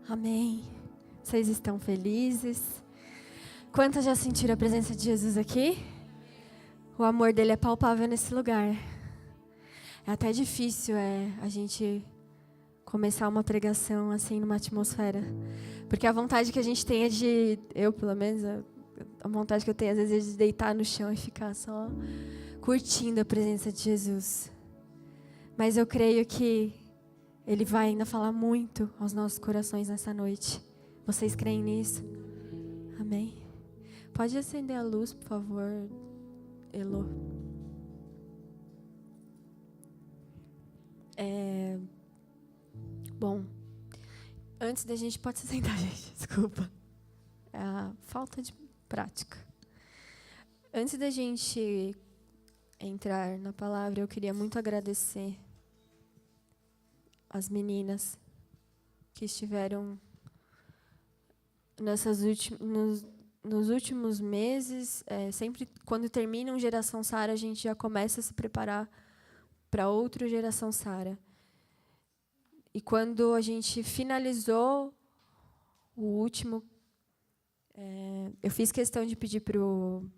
Amém. Vocês estão felizes? Quantas já sentiram a presença de Jesus aqui? O amor dele é palpável nesse lugar. É até difícil a gente começar uma pregação assim numa atmosfera. Porque a vontade que a gente tem é de, eu pelo menos, a vontade que eu tenho às vezes é de deitar no chão e ficar só curtindo a presença de Jesus. Mas eu creio que Ele vai ainda falar muito aos nossos corações nessa noite. Vocês creem nisso? Amém? Pode acender a luz, por favor, Elo. Bom, antes da gente... Pode se sentar, gente. Desculpa. É a falta de prática. Antes da gente entrar na palavra, eu queria muito agradecer as meninas que estiveram nos últimos meses. Sempre quando termina um Geração Sara, a gente já começa a se preparar para outra Geração Sara. E quando a gente finalizou o último, eu fiz questão de pedir para o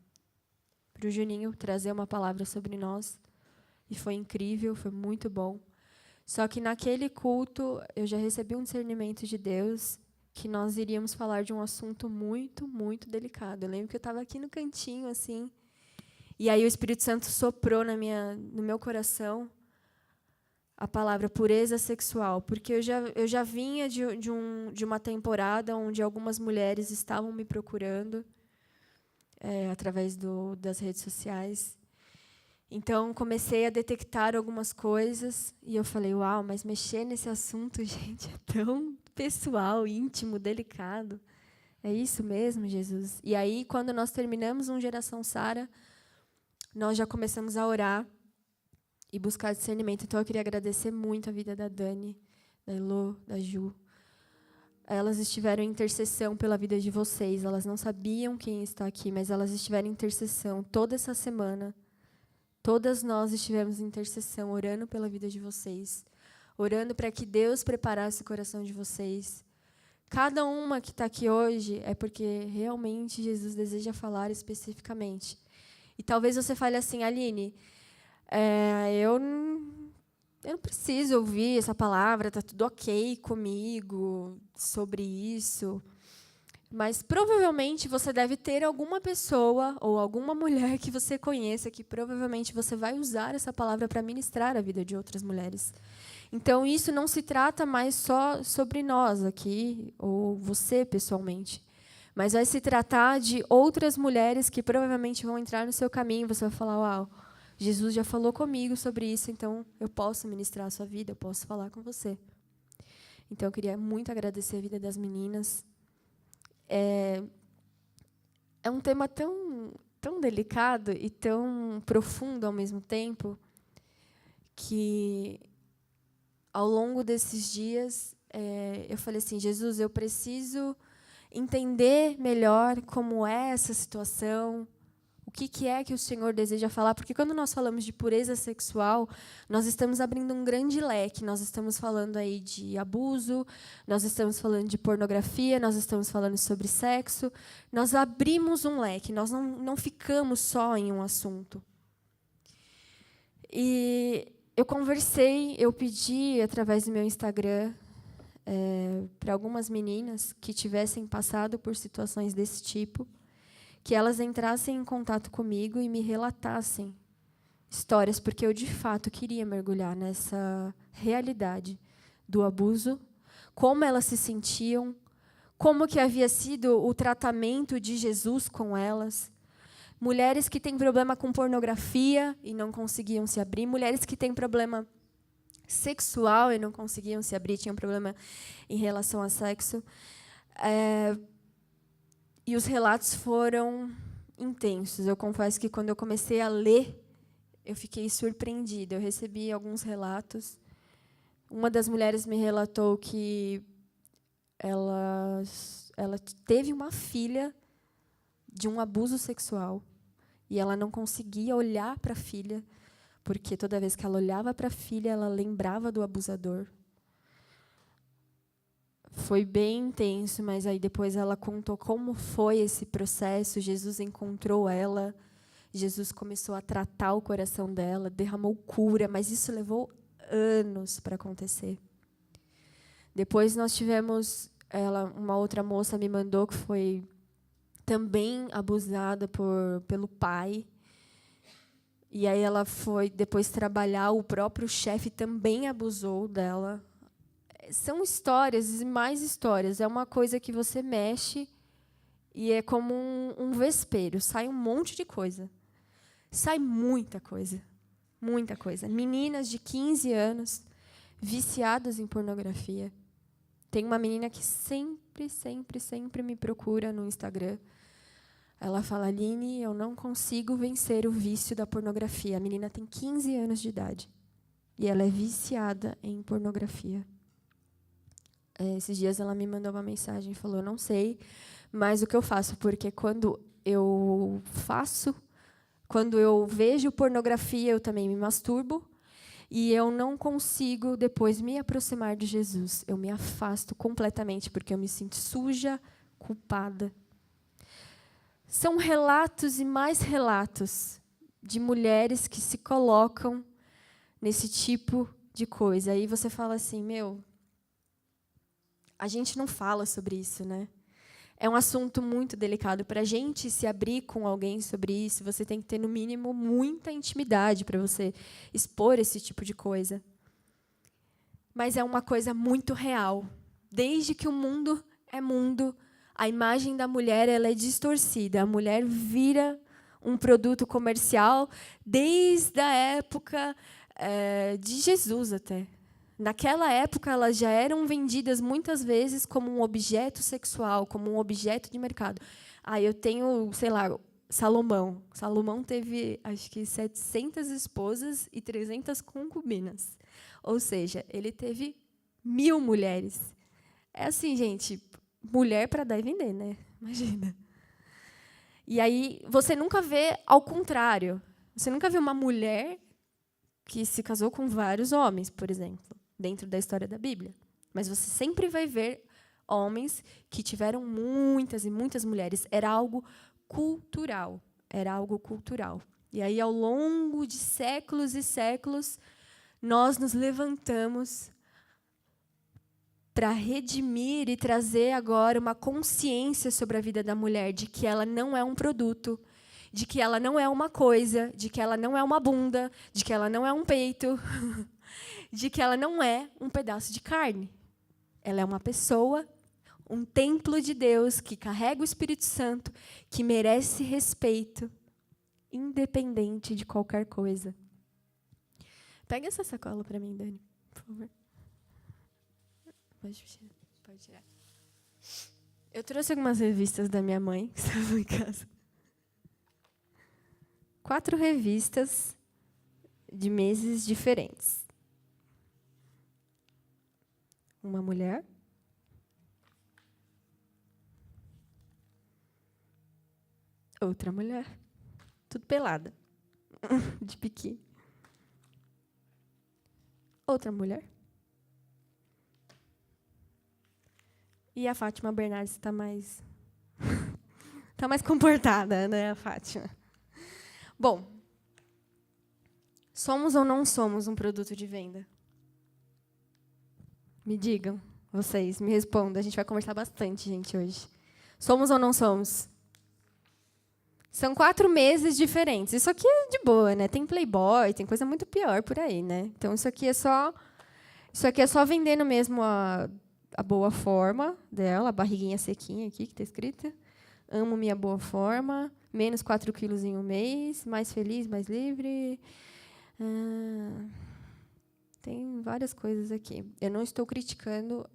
Juninho trazer uma palavra sobre nós. E foi incrível, foi muito bom. Só que naquele culto, eu já recebi um discernimento de Deus que nós iríamos falar de um assunto muito, muito delicado. Eu lembro que eu estava aqui no cantinho, assim, e aí o Espírito Santo soprou no meu coração a palavra pureza sexual, porque eu já vinha de uma temporada onde algumas mulheres estavam me procurando através das redes sociais. Então, comecei a detectar algumas coisas e eu falei, uau, mas mexer nesse assunto, gente, é tão pessoal, íntimo, delicado. É isso mesmo, Jesus? E aí, quando nós terminamos um Geração Sara, nós já começamos a orar e buscar discernimento. Então, eu queria agradecer muito a vida da Dani, da Elô, da Ju. Elas estiveram em intercessão pela vida de vocês. Elas não sabiam quem está aqui, mas elas estiveram em intercessão toda essa semana. Todas nós estivemos em intercessão, orando pela vida de vocês, orando para que Deus preparasse o coração de vocês. Cada uma que está aqui hoje é porque realmente Jesus deseja falar especificamente. E talvez você fale assim, Aline, eu não preciso ouvir essa palavra, está tudo ok comigo sobre isso. Mas provavelmente você deve ter alguma pessoa ou alguma mulher que você conheça que provavelmente você vai usar essa palavra para ministrar a vida de outras mulheres. Então, isso não se trata mais só sobre nós aqui, ou você pessoalmente, mas vai se tratar de outras mulheres que provavelmente vão entrar no seu caminho. Você vai falar, uau, Jesus já falou comigo sobre isso, então eu posso ministrar a sua vida, eu posso falar com você. Então, eu queria muito agradecer a vida das meninas. É um tema tão delicado e tão profundo ao mesmo tempo que, ao longo desses dias, eu falei assim, Jesus, eu preciso entender melhor como é essa situação, o que é que o Senhor deseja falar, porque quando nós falamos de pureza sexual, nós estamos abrindo um grande leque, nós estamos falando aí de abuso, nós estamos falando de pornografia, nós estamos falando sobre sexo, nós abrimos um leque, nós não ficamos só em um assunto. E eu pedi através do meu Instagram para algumas meninas que tivessem passado por situações desse tipo, que elas entrassem em contato comigo e me relatassem histórias, porque eu, de fato, queria mergulhar nessa realidade do abuso, como elas se sentiam, como que havia sido o tratamento de Jesus com elas. Mulheres que têm problema com pornografia e não conseguiam se abrir, mulheres que têm problema sexual e não conseguiam se abrir, tinham problema em relação a sexo. E os relatos foram intensos. Eu confesso que, quando eu comecei a ler, eu fiquei surpreendida. Eu recebi alguns relatos. Uma das mulheres me relatou que ela teve uma filha de um abuso sexual e ela não conseguia olhar para a filha, porque toda vez que ela olhava para a filha, ela lembrava do abusador. foi bem intenso, mas aí depois ela contou como foi esse processo. Jesus encontrou ela, Jesus começou a tratar o coração dela, derramou cura, mas isso levou anos para acontecer. Depois nós tivemos, uma outra moça me mandou que foi também abusada pelo pai. E aí ela foi depois trabalhar, o próprio chefe também abusou dela. São histórias e mais histórias. É uma coisa que você mexe e é como um vespeiro. Sai um monte de coisa. Sai muita coisa. Muita coisa. Meninas de 15 anos viciadas em pornografia. Tem uma menina que sempre me procura no Instagram. Ela fala, Aline, eu não consigo vencer o vício da pornografia. A menina tem 15 anos de idade. E ela é viciada em pornografia. Esses dias ela me mandou uma mensagem e falou, eu não sei mais o que eu faço, porque quando eu vejo pornografia, eu também me masturbo, e eu não consigo depois me aproximar de Jesus. Eu me afasto completamente, porque eu me sinto suja, culpada. São relatos e mais relatos de mulheres que se colocam nesse tipo de coisa. Aí você fala assim, a gente não fala sobre isso, né? É um assunto muito delicado. Para a gente se abrir com alguém sobre isso, você tem que ter, no mínimo, muita intimidade para você expor esse tipo de coisa. Mas é uma coisa muito real. Desde que o mundo é mundo, a imagem da mulher ela é distorcida. A mulher vira um produto comercial desde a época de Jesus até. Naquela época, elas já eram vendidas muitas vezes como um objeto sexual, como um objeto de mercado. Eu tenho, sei lá, Salomão. Salomão teve, acho que, 700 esposas e 300 concubinas. Ou seja, ele teve 1000 mulheres. É assim, gente, mulher para dar e vender, né? Imagina. E aí, você nunca vê ao contrário. Você nunca vê uma mulher que se casou com vários homens, por exemplo, dentro da história da Bíblia. Mas você sempre vai ver homens que tiveram muitas e muitas mulheres. Era algo cultural. Era algo cultural. E aí, ao longo de séculos e séculos, nós nos levantamos para redimir e trazer agora uma consciência sobre a vida da mulher, de que ela não é um produto, de que ela não é uma coisa, de que ela não é uma bunda, de que ela não é um peito, de que ela não é um pedaço de carne. Ela é uma pessoa, um templo de Deus que carrega o Espírito Santo, que merece respeito, independente de qualquer coisa. Pega essa sacola para mim, Dani, por favor. Pode tirar. Eu trouxe algumas revistas da minha mãe, que estavam em casa. 4 revistas de meses diferentes. Uma mulher. Outra mulher. Tudo pelada. De biquíni. Outra mulher. E a Fátima Bernardes está mais comportada, né, a Fátima? Bom, somos ou não somos um produto de venda? Me digam, vocês, me respondam. A gente vai conversar bastante, gente, hoje. Somos ou não somos? São 4 meses diferentes. Isso aqui é de boa, né? Tem Playboy, tem coisa muito pior por aí, né? Então, isso aqui é só vendendo mesmo a boa forma dela, a barriguinha sequinha aqui, que está escrita. Amo minha boa forma, menos 4 quilos em um mês, mais feliz, mais livre. Tem várias coisas aqui. Eu não estou criticando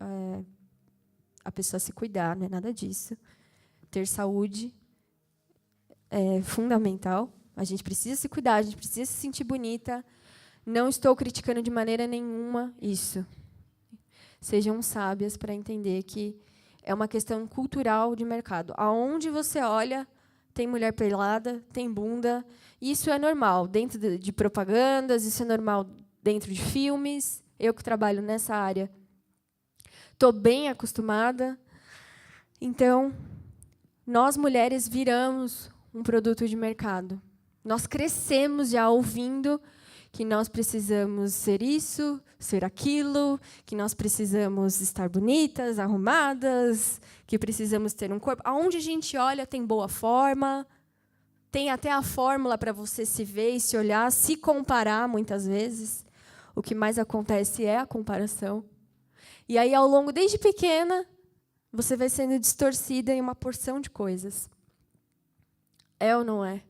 a pessoa se cuidar, não é nada disso. Ter saúde é fundamental. A gente precisa se cuidar, a gente precisa se sentir bonita. Não estou criticando de maneira nenhuma isso. Sejam sábias para entender que é uma questão cultural de mercado. Aonde você olha, tem mulher pelada, tem bunda. Isso é normal dentro de propagandas, isso é normal dentro de filmes. Eu que trabalho nessa área, estou bem acostumada. Então, nós mulheres viramos um produto de mercado. Nós crescemos já ouvindo que nós precisamos ser isso, ser aquilo, que nós precisamos estar bonitas, arrumadas, que precisamos ter um corpo. Aonde a gente olha tem boa forma, tem até a fórmula para você se ver e se olhar, se comparar muitas vezes. O que mais acontece é a comparação. E aí, ao longo, desde pequena, você vai sendo distorcida em uma porção de coisas. É ou não é?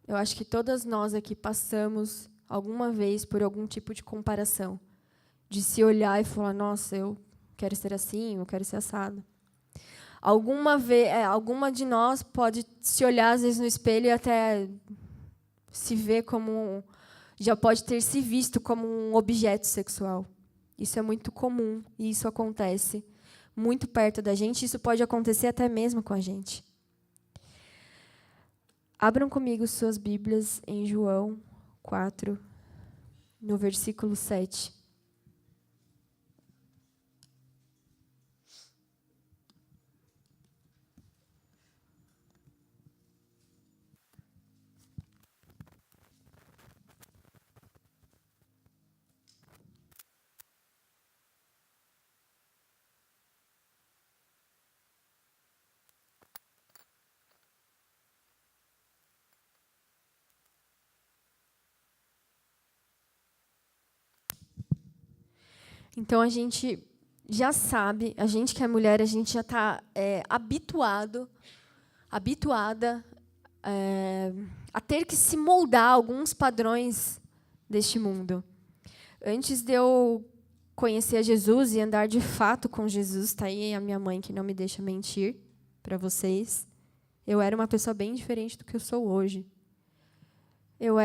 Eu acho que todas nós aqui passamos alguma vez por algum tipo de comparação. De se olhar e falar, nossa, eu quero ser assim, eu quero ser assado. Alguma de nós pode se olhar, às vezes, no espelho e até se ver como... Já pode ter se visto como um objeto sexual. Isso é muito comum e isso acontece muito perto da gente. Isso pode acontecer até mesmo com a gente. Abram comigo suas Bíblias em João 4, no versículo 7. Então, a gente já sabe, a gente que é mulher, a gente já está habituada a ter que se moldar a alguns padrões deste mundo. Antes de eu conhecer a Jesus e andar de fato com Jesus, está aí a minha mãe que não me deixa mentir para vocês, eu era uma pessoa bem diferente do que eu sou hoje. Eu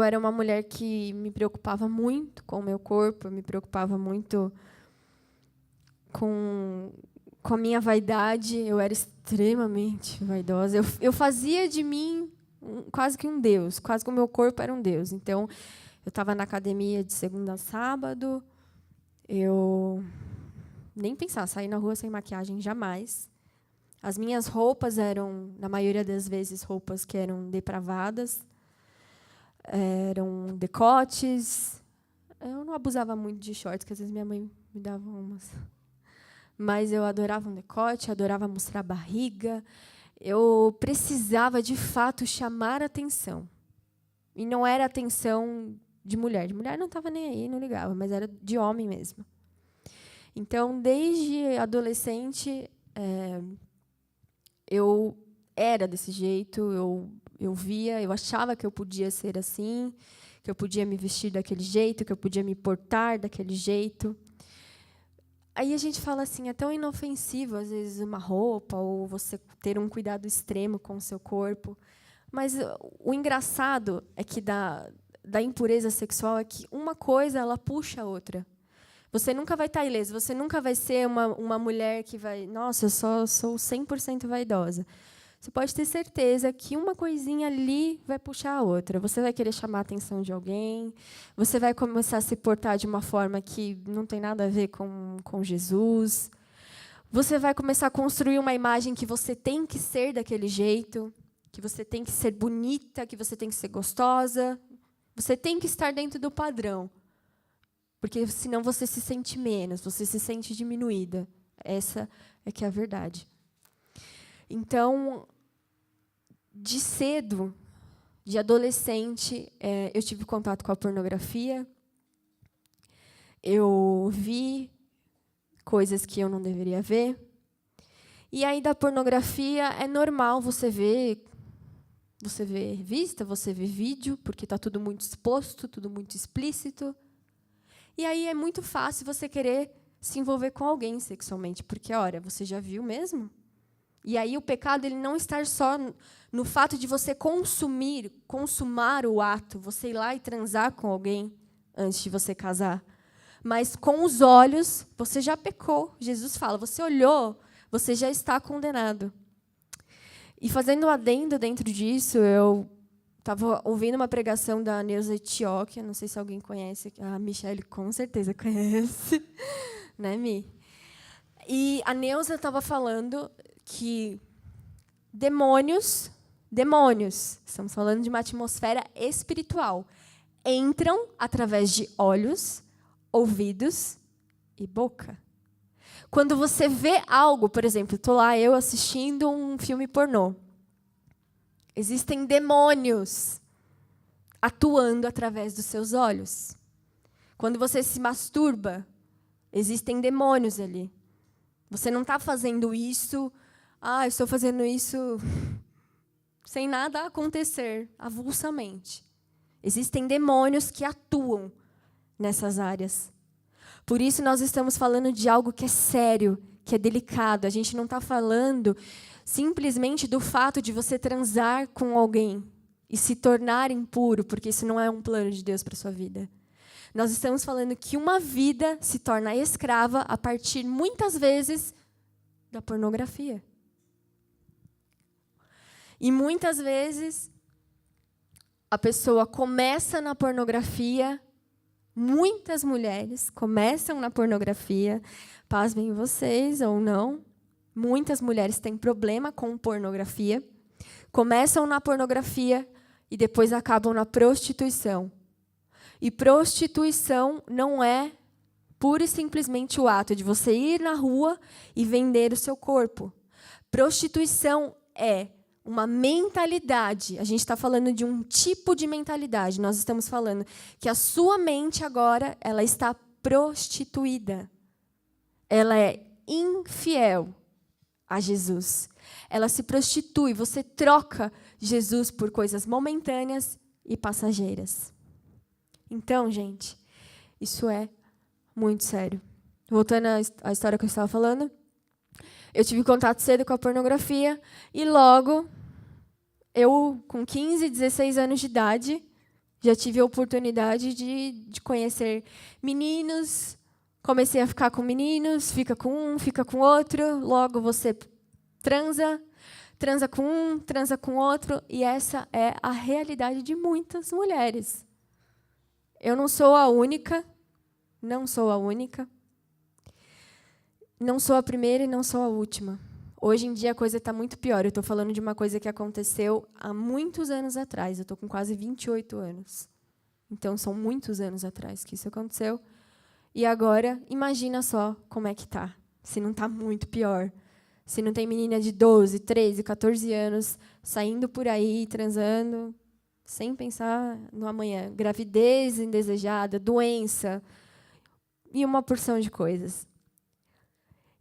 era uma mulher que me preocupava muito com o meu corpo, me preocupava muito com a minha vaidade. Eu era extremamente vaidosa. Eu fazia de mim quase que um deus, quase que o meu corpo era um deus. Então, eu estava na academia de segunda a sábado, eu nem pensava, sair na rua sem maquiagem, jamais. As minhas roupas eram, na maioria das vezes, roupas que eram depravadas, eram decotes. Eu não abusava muito de shorts, que às vezes minha mãe me dava umas. Mas eu adorava um decote, adorava mostrar a barriga. Eu precisava, de fato, chamar a atenção. E não era atenção de mulher. De mulher não estava nem aí, não ligava, mas era de homem mesmo. Então, desde adolescente, eu era desse jeito, eu via, eu achava que eu podia ser assim, que eu podia me vestir daquele jeito, que eu podia me portar daquele jeito. Aí a gente fala assim, é tão inofensivo, às vezes, uma roupa, ou você ter um cuidado extremo com o seu corpo. Mas o engraçado é que da impureza sexual é que uma coisa ela puxa a outra. Você nunca vai estar ilesa, você nunca vai ser uma mulher que vai... Nossa, eu só sou 100% vaidosa. Você pode ter certeza que uma coisinha ali vai puxar a outra. Você vai querer chamar a atenção de alguém, você vai começar a se portar de uma forma que não tem nada a ver com Jesus. Você vai começar a construir uma imagem que você tem que ser daquele jeito, que você tem que ser bonita, que você tem que ser gostosa. Você tem que estar dentro do padrão. Porque, senão, você se sente menos, você se sente diminuída. Essa é que é a verdade. Então, de cedo, de adolescente, eu tive contato com a pornografia. Eu vi coisas que eu não deveria ver. E aí, da pornografia, é normal você ver revista, você vê vídeo, porque está tudo muito exposto, tudo muito explícito. E aí é muito fácil você querer se envolver com alguém sexualmente, porque, olha, você já viu mesmo? E aí o pecado ele não está só no fato de você consumar o ato, você ir lá e transar com alguém antes de você casar. Mas com os olhos, você já pecou. Jesus fala, você olhou, você já está condenado. E fazendo um adendo dentro disso, eu estava ouvindo uma pregação da Neuza Etioquia, não sei se alguém conhece, a Michelle com certeza conhece, né, Mi? E a Neuza estava falando que demônios, estamos falando de uma atmosfera espiritual, entram através de olhos, ouvidos e boca. Quando você vê algo, por exemplo, estou lá eu assistindo um filme pornô. Existem demônios atuando através dos seus olhos. Quando você se masturba, existem demônios ali. Você não está fazendo isso, eu estou fazendo isso sem nada acontecer, avulsamente. Existem demônios que atuam nessas áreas. Por isso, nós estamos falando de algo que é sério, que é delicado. A gente não está falando simplesmente do fato de você transar com alguém e se tornar impuro, porque isso não é um plano de Deus para a sua vida. Nós estamos falando que uma vida se torna escrava a partir, muitas vezes, da pornografia. E muitas vezes, a pessoa começa na pornografia, muitas mulheres começam na pornografia, pasmem vocês ou não, muitas mulheres têm problema com pornografia, começam na pornografia e depois acabam na prostituição. E prostituição não é pura e simplesmente o ato de você ir na rua e vender o seu corpo. Prostituição é uma mentalidade. A gente está falando de um tipo de mentalidade. Nós estamos falando que a sua mente agora ela está prostituída. Ela é infiel a Jesus. Ela se prostitui. Você troca Jesus por coisas momentâneas e passageiras. Então, gente, isso é muito sério. Voltando à história que eu estava falando, eu tive contato cedo com a pornografia e logo, eu, com 15, 16 anos de idade, já tive a oportunidade de conhecer meninos, comecei a ficar com meninos, fica com um, fica com outro, logo você transa com um, transa com outro, e essa é a realidade de muitas mulheres. Eu não sou a única, não sou a única. Não sou a primeira e não sou a última. Hoje em dia a coisa está muito pior. Eu estou falando de uma coisa que aconteceu há muitos anos atrás. Eu estou com quase 28 anos. Então, são muitos anos atrás que isso aconteceu. E agora, imagina só como é que está. Se não está muito pior. Se não tem menina de 12, 13, 14 anos saindo por aí, transando, sem pensar no amanhã. Gravidez indesejada, doença e uma porção de coisas.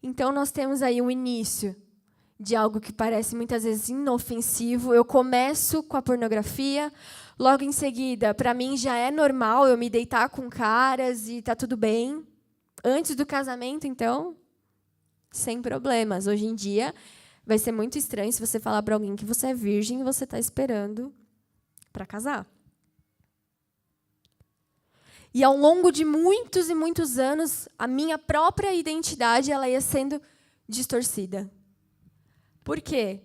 Então, nós temos aí um início de algo que parece muitas vezes inofensivo. Eu começo com a pornografia, logo em seguida, para mim já é normal eu me deitar com caras e está tudo bem. Antes do casamento, então, sem problemas. Hoje em dia, vai ser muito estranho se você falar para alguém que você é virgem e você está esperando para casar. E ao longo de muitos e muitos anos, a minha própria identidade ela ia sendo distorcida. Por quê?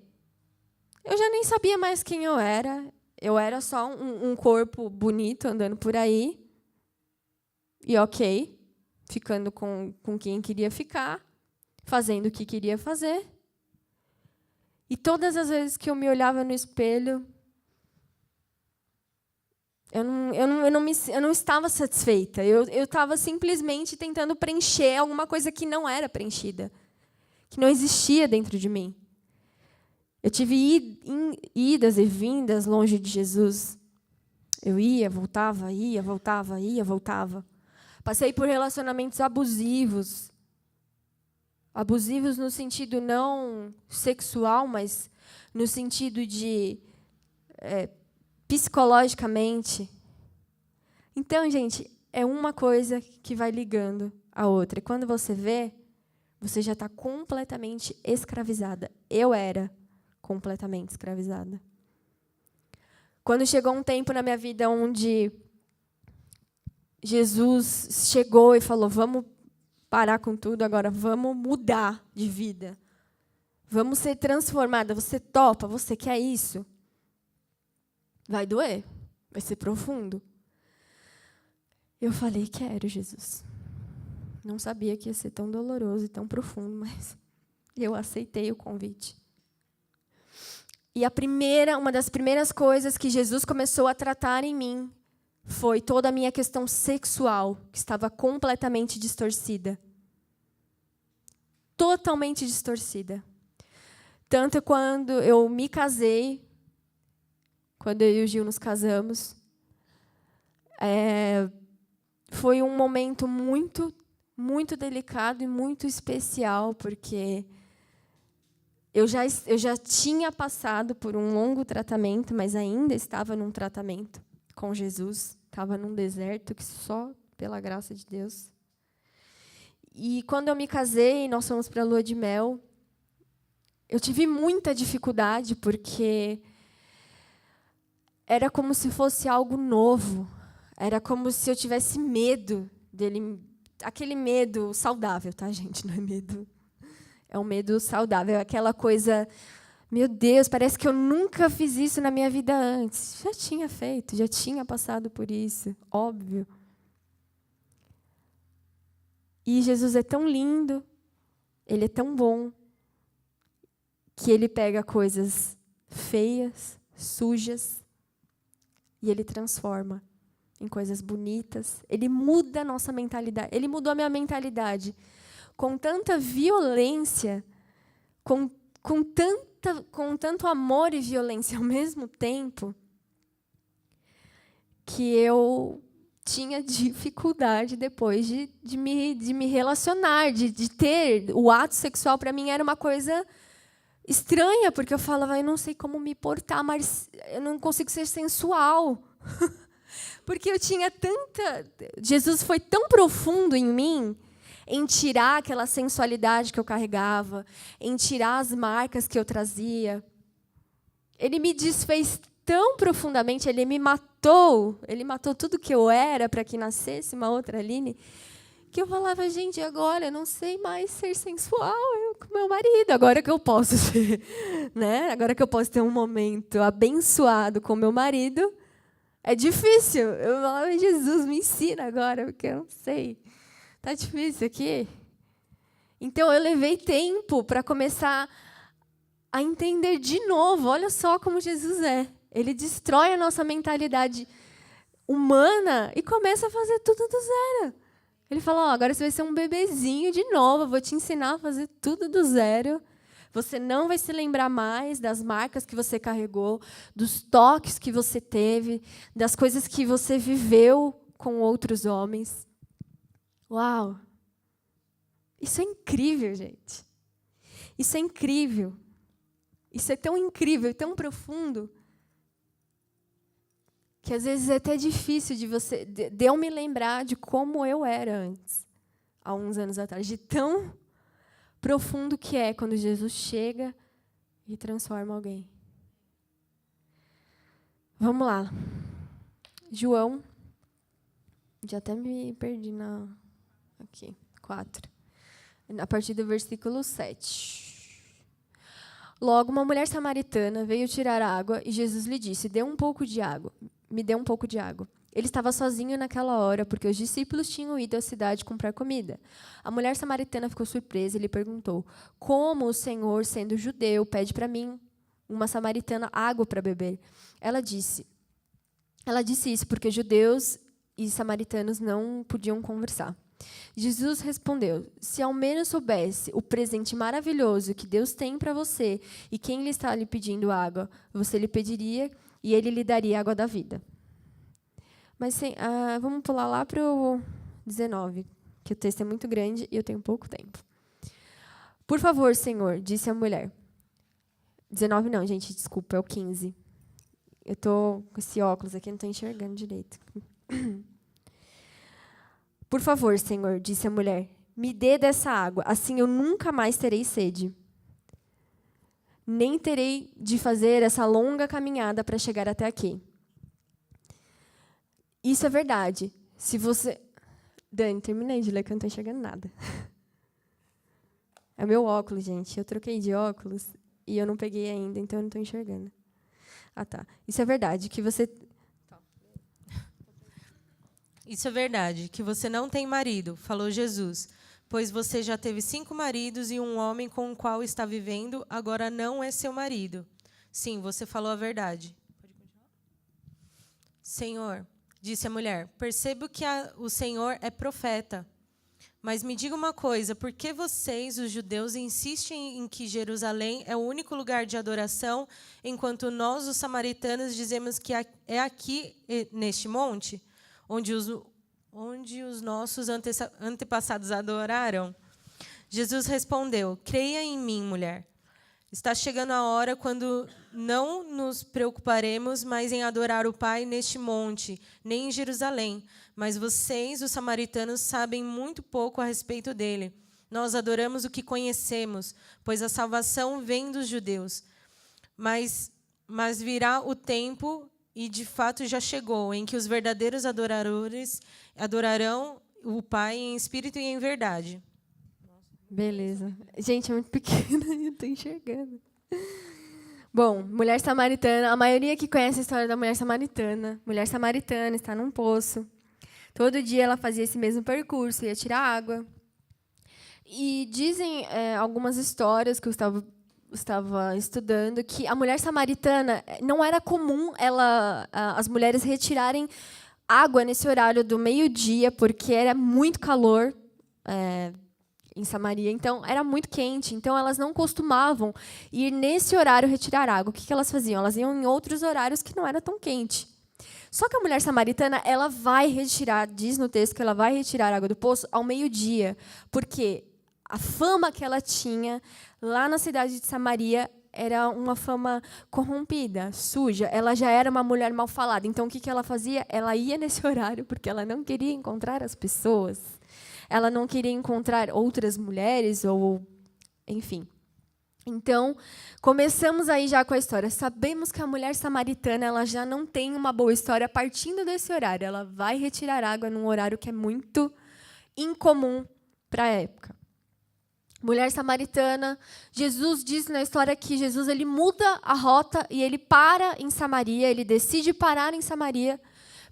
Eu já nem sabia mais quem eu era. Eu era só um corpo bonito andando por aí. E ok, ficando com quem queria ficar, fazendo o que queria fazer. E todas as vezes que eu me olhava no espelho, eu não estava satisfeita. Eu estava simplesmente tentando preencher alguma coisa que não era preenchida, que não existia dentro de mim. Eu tive idas e vindas longe de Jesus. Eu ia, voltava, ia, voltava, ia, voltava. Passei por relacionamentos abusivos. Abusivos no sentido não sexual, mas no sentido de psicologicamente. Então, gente, é uma coisa que vai ligando a outra. E quando você vê, você já está completamente escravizada. Eu era completamente escravizada. Quando chegou um tempo na minha vida onde Jesus chegou e falou, vamos parar com tudo agora, vamos mudar de vida. Vamos ser transformada. Você topa? Você quer isso? Vai doer, vai ser profundo. Eu falei, quero, Jesus. Não sabia que ia ser tão doloroso e tão profundo, mas eu aceitei o convite. E uma das primeiras coisas que Jesus começou a tratar em mim foi toda a minha questão sexual, que estava completamente distorcida. Totalmente distorcida. Tanto quando eu me casei, quando eu e o Gil nos casamos, foi um momento muito, muito delicado e muito especial, porque eu já tinha passado por um longo tratamento, mas ainda estava num tratamento com Jesus. Estava num deserto que só pela graça de Deus. E quando eu me casei, nós fomos para a lua de mel, eu tive muita dificuldade, porque era como se fosse algo novo. Era como se eu tivesse medo dele. Aquele medo saudável, tá, gente? Não é medo. É um medo saudável. É aquela coisa, meu Deus, parece que eu nunca fiz isso na minha vida antes. Já tinha feito, já tinha passado por isso, óbvio. E Jesus é tão lindo, Ele é tão bom, que Ele pega coisas feias, sujas, e Ele transforma em coisas bonitas. Ele muda a nossa mentalidade. Ele mudou a minha mentalidade com tanta violência, com tanto amor e violência ao mesmo tempo, que eu tinha dificuldade depois de me relacionar, de ter. O ato sexual, para mim, era uma coisa estranha, porque eu falava, eu não sei como me portar, mas eu não consigo ser sensual. Porque eu tinha tanta... Jesus foi tão profundo em mim, em tirar aquela sensualidade que eu carregava, em tirar as marcas que eu trazia. Ele me desfez tão profundamente, ele matou tudo que eu era para que nascesse uma outra Aline, que eu falava, gente, agora eu não sei mais ser sensual com meu marido, agora que eu posso ser, né? Agora que eu posso ter um momento abençoado com meu marido, é difícil. Eu falava, Jesus, me ensina agora, porque eu não sei. Tá difícil aqui? Então, eu levei tempo para começar a entender de novo. Olha só como Jesus é. Ele destrói a nossa mentalidade humana e começa a fazer tudo do zero. Ele fala, agora você vai ser um bebezinho de novo, eu vou te ensinar a fazer tudo do zero. Você não vai se lembrar mais das marcas que você carregou, dos toques que você teve, das coisas que você viveu com outros homens. Uau! Isso é incrível, gente. Isso é incrível. Isso é tão incrível e tão profundo que às vezes é até difícil de eu me lembrar de como eu era antes, há uns anos atrás, de tão profundo que é quando Jesus chega e transforma alguém. Vamos lá. João, já até me perdi aqui, 4. A partir do versículo 7. Logo, uma mulher samaritana veio tirar água e Jesus lhe disse, me dê um pouco de água. Ele estava sozinho naquela hora, porque os discípulos tinham ido à cidade comprar comida. A mulher samaritana ficou surpresa e lhe perguntou, como o Senhor, sendo judeu, pede para mim, uma samaritana, água para beber? Ela disse isso porque judeus e samaritanos não podiam conversar. Jesus respondeu, se ao menos soubesse o presente maravilhoso que Deus tem para você e quem lhe está lhe pedindo água, você lhe pediria e ele lhe daria a água da vida. Mas vamos pular lá para o 19, que o texto é muito grande e eu tenho pouco tempo. Por favor, Senhor, disse a mulher. 19 não, gente, desculpa, é o 15. Eu estou com esse óculos aqui, não estou enxergando direito. Por favor, Senhor, disse a mulher, me dê dessa água, assim eu nunca mais terei sede. Nem terei de fazer essa longa caminhada para chegar até aqui. Isso é verdade. Se você... Dani, terminei de ler que eu não estou enxergando nada. É meu óculos, gente. Eu troquei de óculos e eu não peguei ainda, então eu não estou enxergando. Ah, tá. Isso é verdade, que você... Isso é verdade, que você não tem marido, falou Jesus, pois você já teve 5 maridos e um homem com o qual está vivendo agora não é seu marido. Sim, você falou a verdade. Senhor, disse a mulher, percebo que o Senhor é profeta. Mas me diga uma coisa, por que vocês, os judeus, insistem em que Jerusalém é o único lugar de adoração, enquanto nós, os samaritanos, dizemos que é aqui, neste monte, onde os nossos antepassados adoraram? Jesus respondeu, creia em mim, mulher. Está chegando a hora quando não nos preocuparemos mais em adorar o Pai neste monte, nem em Jerusalém. Mas vocês, os samaritanos, sabem muito pouco a respeito dele. Nós adoramos o que conhecemos, pois a salvação vem dos judeus. Mas virá o tempo, e de fato já chegou, em que os verdadeiros adoradores adorarão o Pai em espírito e em verdade. Beleza. Gente, é muito pequena e eu estou enxergando. Bom, mulher samaritana. A maioria que conhece a história da mulher samaritana. Mulher samaritana está num poço. Todo dia ela fazia esse mesmo percurso, ia tirar água. E dizem algumas histórias que eu estava estudando que a mulher samaritana não era comum as mulheres retirarem água nesse horário do meio-dia, porque era muito calor em Samaria, então era muito quente, então elas não costumavam ir nesse horário retirar água. O que elas faziam? Elas iam em outros horários que não era tão quente. Só que a mulher samaritana, ela vai retirar, diz no texto que ela vai retirar a água do poço ao meio-dia, porque a fama que ela tinha lá na cidade de Samaria era uma fama corrompida, suja. Ela já era uma mulher mal falada. Então, o que ela fazia? Ela ia nesse horário porque ela não queria encontrar as pessoas. Ela não queria encontrar outras mulheres, ou enfim. Então, começamos aí já com a história. Sabemos que a mulher samaritana ela já não tem uma boa história partindo desse horário. Ela vai retirar água num horário que é muito incomum para a época. Mulher samaritana, Jesus diz na história que Jesus ele muda a rota e ele para em Samaria, ele decide parar em Samaria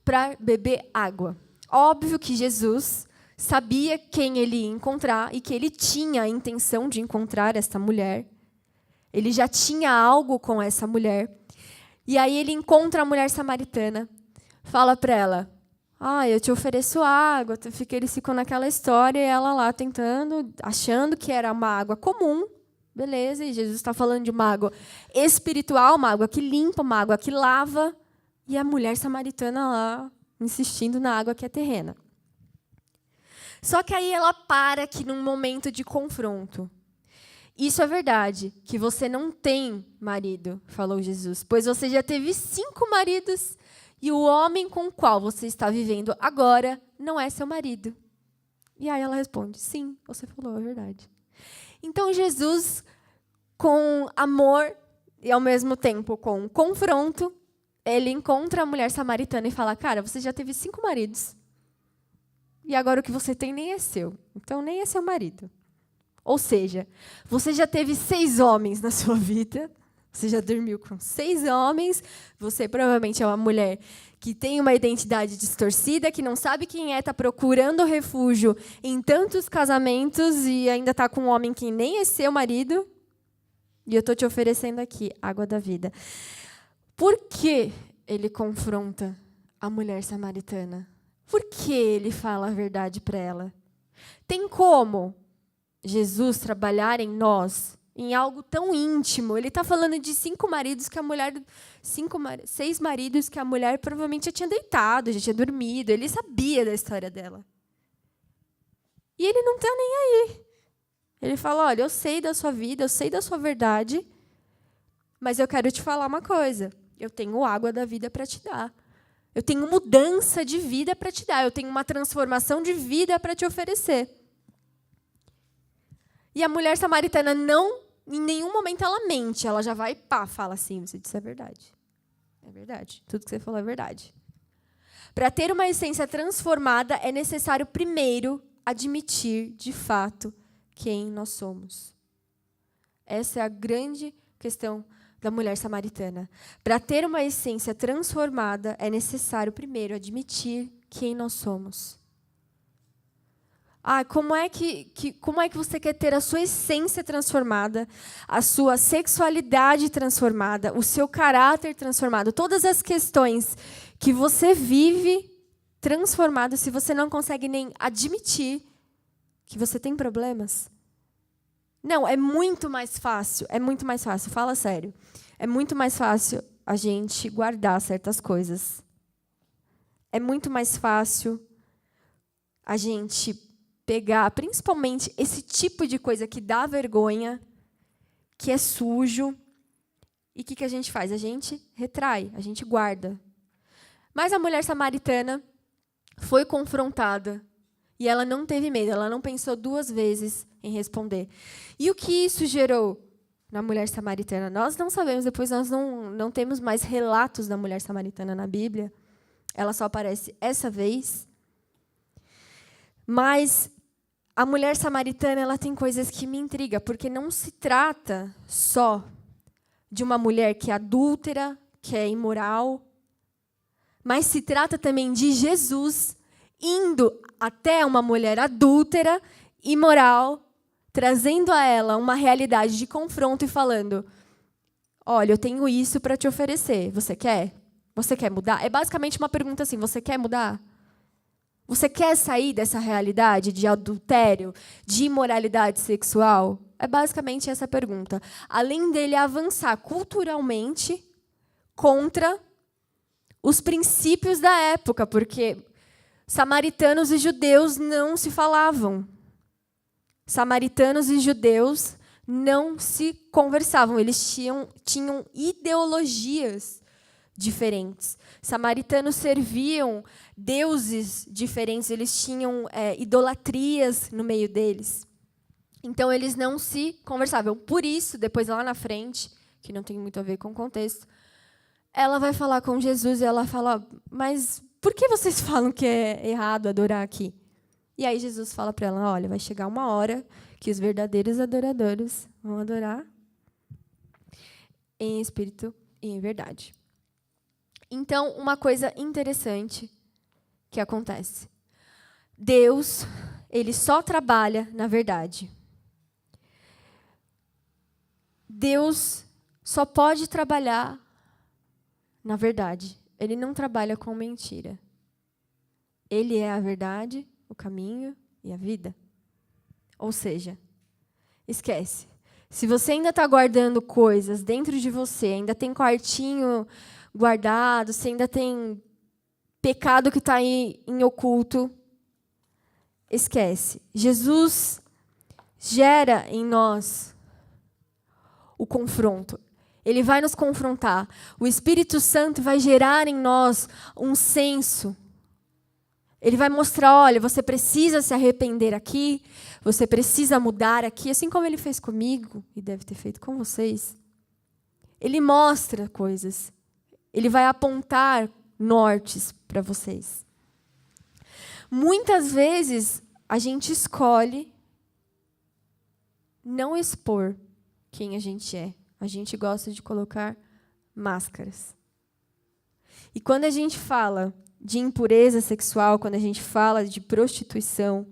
para beber água. Óbvio que Jesus sabia quem ele ia encontrar e que ele tinha a intenção de encontrar esta mulher. Ele já tinha algo com essa mulher. E aí ele encontra a mulher samaritana, fala para ela, eu te ofereço água. Eles ficam naquela história e ela lá tentando, achando que era uma água comum. Beleza, e Jesus está falando de uma água espiritual, uma água que limpa, uma água que lava. E a mulher samaritana lá, insistindo na água que é terrena. Só que aí ela para aqui num momento de confronto. Isso é verdade, que você não tem marido, falou Jesus, pois você já teve 5 maridos e o homem com o qual você está vivendo agora não é seu marido. E aí ela responde, sim, você falou a verdade. Então Jesus, com amor e ao mesmo tempo com confronto, ele encontra a mulher samaritana e fala, cara, você já teve 5 maridos. E agora o que você tem nem é seu. Então nem é seu marido. Ou seja, você já teve 6 homens na sua vida. Você já dormiu com 6 homens. Você provavelmente é uma mulher que tem uma identidade distorcida, que não sabe quem é, está procurando refúgio em tantos casamentos e ainda está com um homem que nem é seu marido. E eu estou te oferecendo aqui água da vida. Por que ele confronta a mulher samaritana? Por que ele fala a verdade para ela? Tem como Jesus trabalhar em nós, em algo tão íntimo? Ele está falando de 5 maridos que a mulher... 6 maridos que a mulher provavelmente já tinha deitado, já tinha dormido. Ele sabia da história dela. E ele não está nem aí. Ele fala, olha, eu sei da sua vida, eu sei da sua verdade, mas eu quero te falar uma coisa. Eu tenho água da vida para te dar. Eu tenho mudança de vida para te dar. Eu tenho uma transformação de vida para te oferecer. E a mulher samaritana não, em nenhum momento ela mente. Ela já vai e fala assim, você disse a verdade. É verdade. Tudo que você falou é verdade. Para ter uma essência transformada, é necessário primeiro admitir, de fato, quem nós somos. Essa é a grande questão da mulher samaritana. Para ter uma essência transformada, é necessário, primeiro, admitir quem nós somos. Como é que você quer ter a sua essência transformada, a sua sexualidade transformada, o seu caráter transformado, todas as questões que você vive transformado, se você não consegue nem admitir que você tem problemas? Não, é muito mais fácil, fala sério. É muito mais fácil a gente guardar certas coisas. É muito mais fácil a gente pegar, principalmente, esse tipo de coisa que dá vergonha, que é sujo, e o que a gente faz? A gente retrai, a gente guarda. Mas a mulher samaritana foi confrontada, e ela não teve medo, ela não pensou 2 vezes em responder. E o que isso gerou na mulher samaritana? Nós não sabemos, depois nós não temos mais relatos da mulher samaritana na Bíblia. Ela só aparece essa vez. Mas a mulher samaritana, ela tem coisas que me intrigam, porque não se trata só de uma mulher que é adúltera, que é imoral, mas se trata também de Jesus indo até uma mulher adúltera, imoral, trazendo a ela uma realidade de confronto e falando: olha, eu tenho isso para te oferecer, você quer? Você quer mudar? É basicamente uma pergunta assim: você quer mudar? Você quer sair dessa realidade de adultério, de imoralidade sexual? É basicamente essa pergunta. Além dele avançar culturalmente contra os princípios da época, porque samaritanos e judeus não se falavam. Samaritanos e judeus não se conversavam. Eles tinham ideologias diferentes. Samaritanos serviam deuses diferentes, eles tinham idolatrias no meio deles. Então, eles não se conversavam. Por isso, depois lá na frente, que não tem muito a ver com o contexto, ela vai falar com Jesus e ela fala: mas por que vocês falam que é errado adorar aqui? E aí Jesus fala para ela: olha, vai chegar uma hora que os verdadeiros adoradores vão adorar em espírito e em verdade. Então, uma coisa interessante que acontece. Deus, ele só trabalha na verdade. Deus só pode trabalhar na verdade. Ele não trabalha com mentira. Ele é a verdade, o caminho e a vida. Ou seja, esquece. Se você ainda está guardando coisas dentro de você, ainda tem quartinho guardado, se ainda tem pecado que está aí em oculto, esquece. Jesus gera em nós o confronto. Ele vai nos confrontar. O Espírito Santo vai gerar em nós um senso. Ele vai mostrar: olha, você precisa se arrepender aqui, você precisa mudar aqui, assim como ele fez comigo e deve ter feito com vocês. Ele mostra coisas. Ele vai apontar nortes para vocês. Muitas vezes, a gente escolhe não expor quem a gente é. A gente gosta de colocar máscaras. E quando a gente fala de impureza sexual, quando a gente fala de prostituição,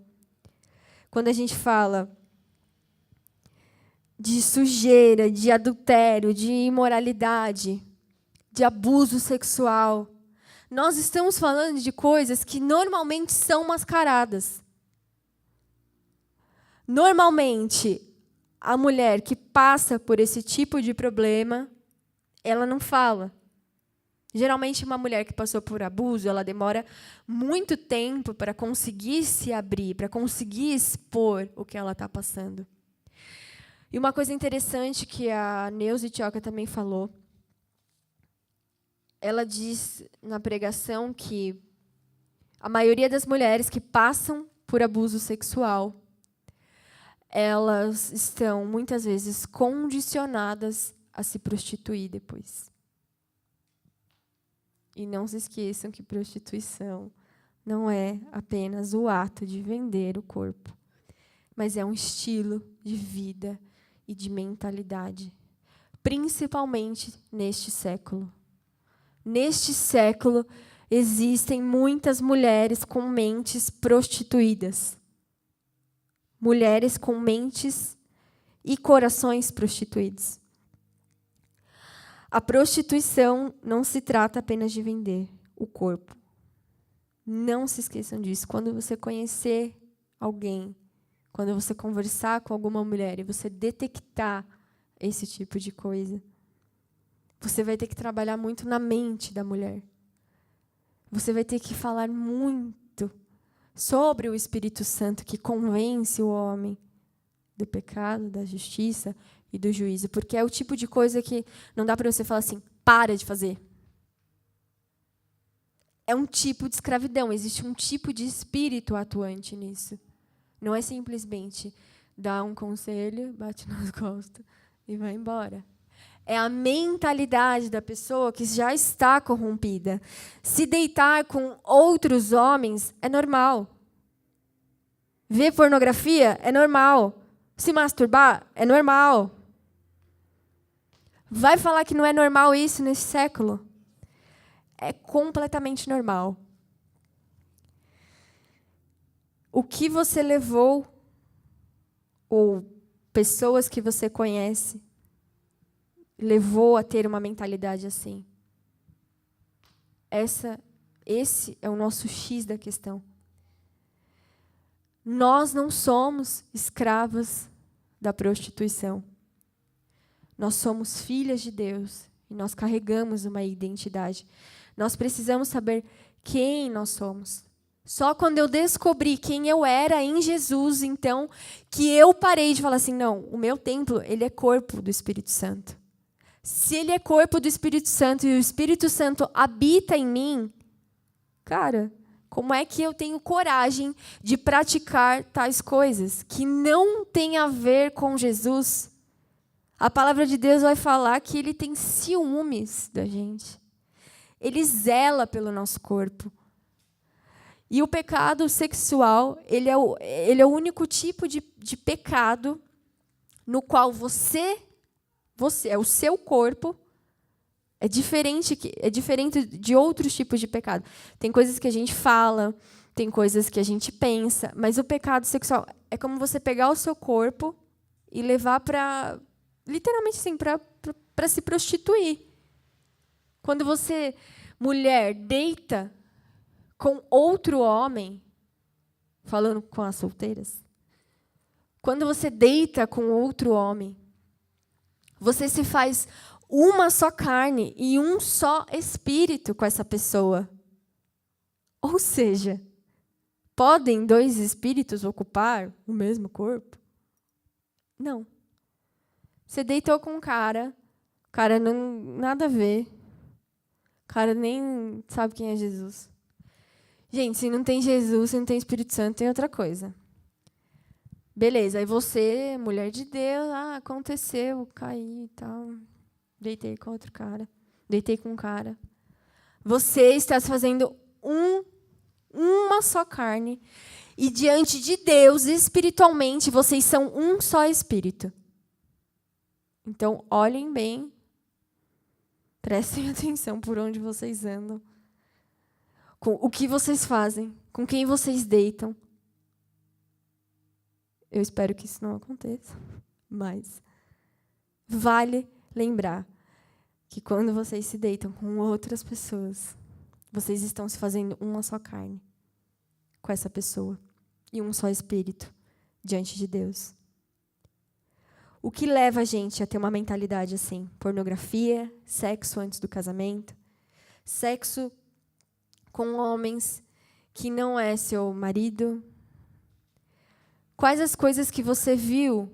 quando a gente fala de sujeira, de adultério, de imoralidade, de abuso sexual, nós estamos falando de coisas que normalmente são mascaradas. Normalmente, a mulher que passa por esse tipo de problema, ela não fala. Geralmente, uma mulher que passou por abuso, ela demora muito tempo para conseguir se abrir, para conseguir expor o que ela está passando. E uma coisa interessante que a Neuza Tioca também falou, ela diz na pregação que a maioria das mulheres que passam por abuso sexual, elas estão, muitas vezes, condicionadas a se prostituir depois. E não se esqueçam que prostituição não é apenas o ato de vender o corpo, mas é um estilo de vida e de mentalidade. principalmente neste século. Neste século, existem muitas mulheres com mentes prostituídas. Mulheres com mentes e corações prostituídos. A prostituição não se trata apenas de vender o corpo. Não se esqueçam disso. Quando você conhecer alguém, quando você conversar com alguma mulher e você detectar esse tipo de coisa, você vai ter que trabalhar muito na mente da mulher. Você vai ter que falar muito sobre o Espírito Santo que convence o homem do pecado, da justiça e do juízo. Porque é o tipo de coisa que não dá para você falar assim, para de fazer. É um tipo de escravidão, existe um tipo de espírito atuante nisso. Não é simplesmente dar um conselho, bate nas costas e vai embora. É a mentalidade da pessoa que já está corrompida. Se deitar com outros homens é normal. Ver pornografia é normal. Se masturbar é normal. Vai falar que não é normal isso nesse século? É completamente normal. O que você levou, ou pessoas que você conhece, levou a ter uma mentalidade assim? Esse é o nosso X da questão. Nós não somos escravas da prostituição. Nós somos filhas de Deus e nós carregamos uma identidade. Nós precisamos saber quem nós somos. Só quando eu descobri quem eu era em Jesus, então, que eu parei de falar assim, não, o meu templo, ele é corpo do Espírito Santo. Se ele é corpo do Espírito Santo e o Espírito Santo habita em mim, cara, como é que eu tenho coragem de praticar tais coisas que não têm a ver com Jesus? A palavra de Deus vai falar que ele tem ciúmes da gente. Ele zela pelo nosso corpo. E o pecado sexual, ele é o único tipo de pecado no qual você é o seu corpo, é diferente de outros tipos de pecado. Tem coisas que a gente fala, tem coisas que a gente pensa, mas o pecado sexual é como você pegar o seu corpo e levar para, literalmente assim, para se prostituir. Quando você, mulher, deita com outro homem, falando com as solteiras, quando você deita com outro homem, você se faz uma só carne e um só espírito com essa pessoa. Ou seja, podem dois espíritos ocupar o mesmo corpo? Não. Você deitou com um cara, o cara não nada a ver, o cara nem sabe quem é Jesus. Gente, se não tem Jesus, se não tem Espírito Santo, tem outra coisa. Beleza, aí você, mulher de Deus, aconteceu, caí e tal, deitei com outro cara, deitei com um cara. Você está se fazendo uma só carne, e diante de Deus, espiritualmente, vocês são um só espírito. Então, olhem bem, prestem atenção por onde vocês andam, com o que vocês fazem, com quem vocês deitam. Eu espero que isso não aconteça, mas vale lembrar que quando vocês se deitam com outras pessoas, vocês estão se fazendo uma só carne com essa pessoa e um só espírito diante de Deus. O que leva a gente a ter uma mentalidade assim? Pornografia, sexo antes do casamento, sexo com homens que não é seu marido. Quais as coisas que você viu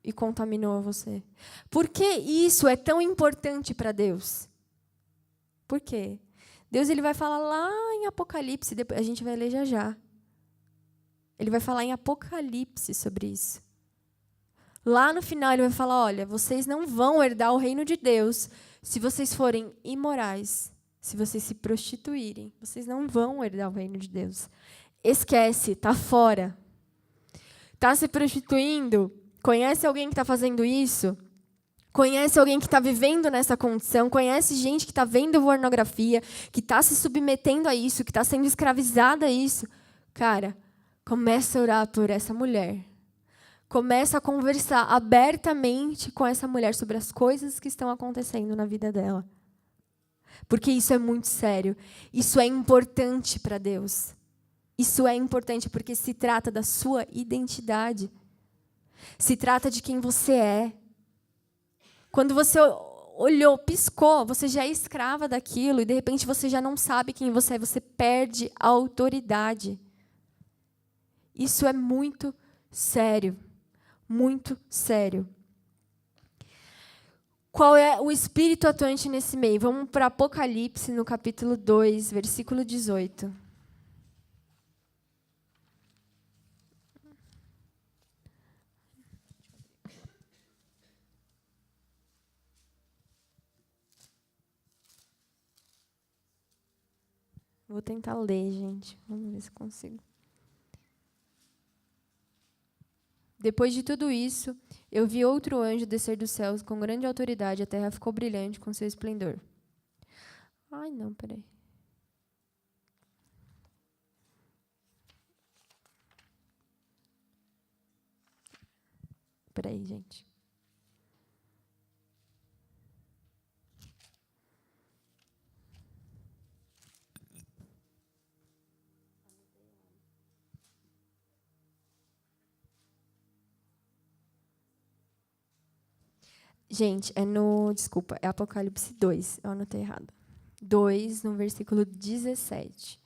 e contaminou você? Por que isso é tão importante para Deus? Por quê? Deus ele vai falar lá em Apocalipse, a gente vai ler já já. Ele vai falar em Apocalipse sobre isso. Lá no final ele vai falar, olha, vocês não vão herdar o reino de Deus se vocês forem imorais, se vocês se prostituírem. Vocês não vão herdar o reino de Deus. Esquece, está fora. Está se prostituindo? Conhece alguém que está fazendo isso? conhece alguém que está vivendo nessa condição, conhece gente que está vendo pornografia, que está se submetendo a isso, que está sendo escravizada a isso. Cara, começa a orar por essa mulher. Começa a conversar abertamente com essa mulher sobre as coisas que estão acontecendo na vida dela. Porque isso é muito sério. Isso é importante para Deus. Isso é importante porque se trata da sua identidade. Se trata de quem você é. Quando você olhou, piscou, você já é escrava daquilo e de repente você já não sabe quem você é, você perde a autoridade. Isso é muito sério. Muito sério. Qual é o espírito atuante nesse meio? Vamos para Apocalipse, no capítulo 2, versículo 18. Vou tentar ler, gente. Vamos ver se consigo. Depois de tudo isso, eu vi outro anjo descer dos céus com grande autoridade, a terra ficou brilhante com seu esplendor. Ai, não, peraí. Peraí, gente. Gente, desculpa, é Apocalipse 2, eu anotei errado. 2, no versículo 17.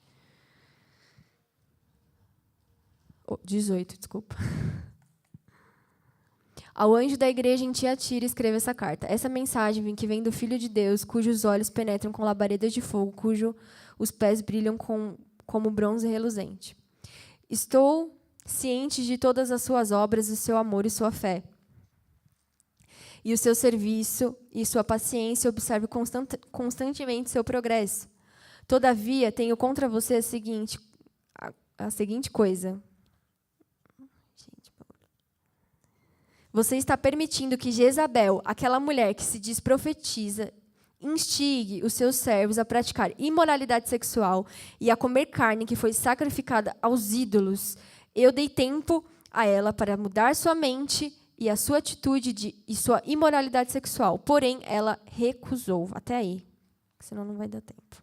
18, desculpa. Ao anjo da igreja em Tiatira, escreva essa carta. Essa mensagem que vem do Filho de Deus, cujos olhos penetram com labaredas de fogo, os pés brilham como bronze reluzente. Estou ciente de todas as suas obras, o seu amor e sua fé. E o seu serviço e sua paciência, observe constantemente seu progresso. Todavia, tenho contra você a seguinte coisa. Você está permitindo que Jezabel, aquela mulher que se diz profetiza, instigue os seus servos a praticar imoralidade sexual e a comer carne que foi sacrificada aos ídolos. Eu dei tempo a ela para mudar sua mente e a sua atitude e sua imoralidade sexual. Porém, ela recusou. Até aí, senão não vai dar tempo.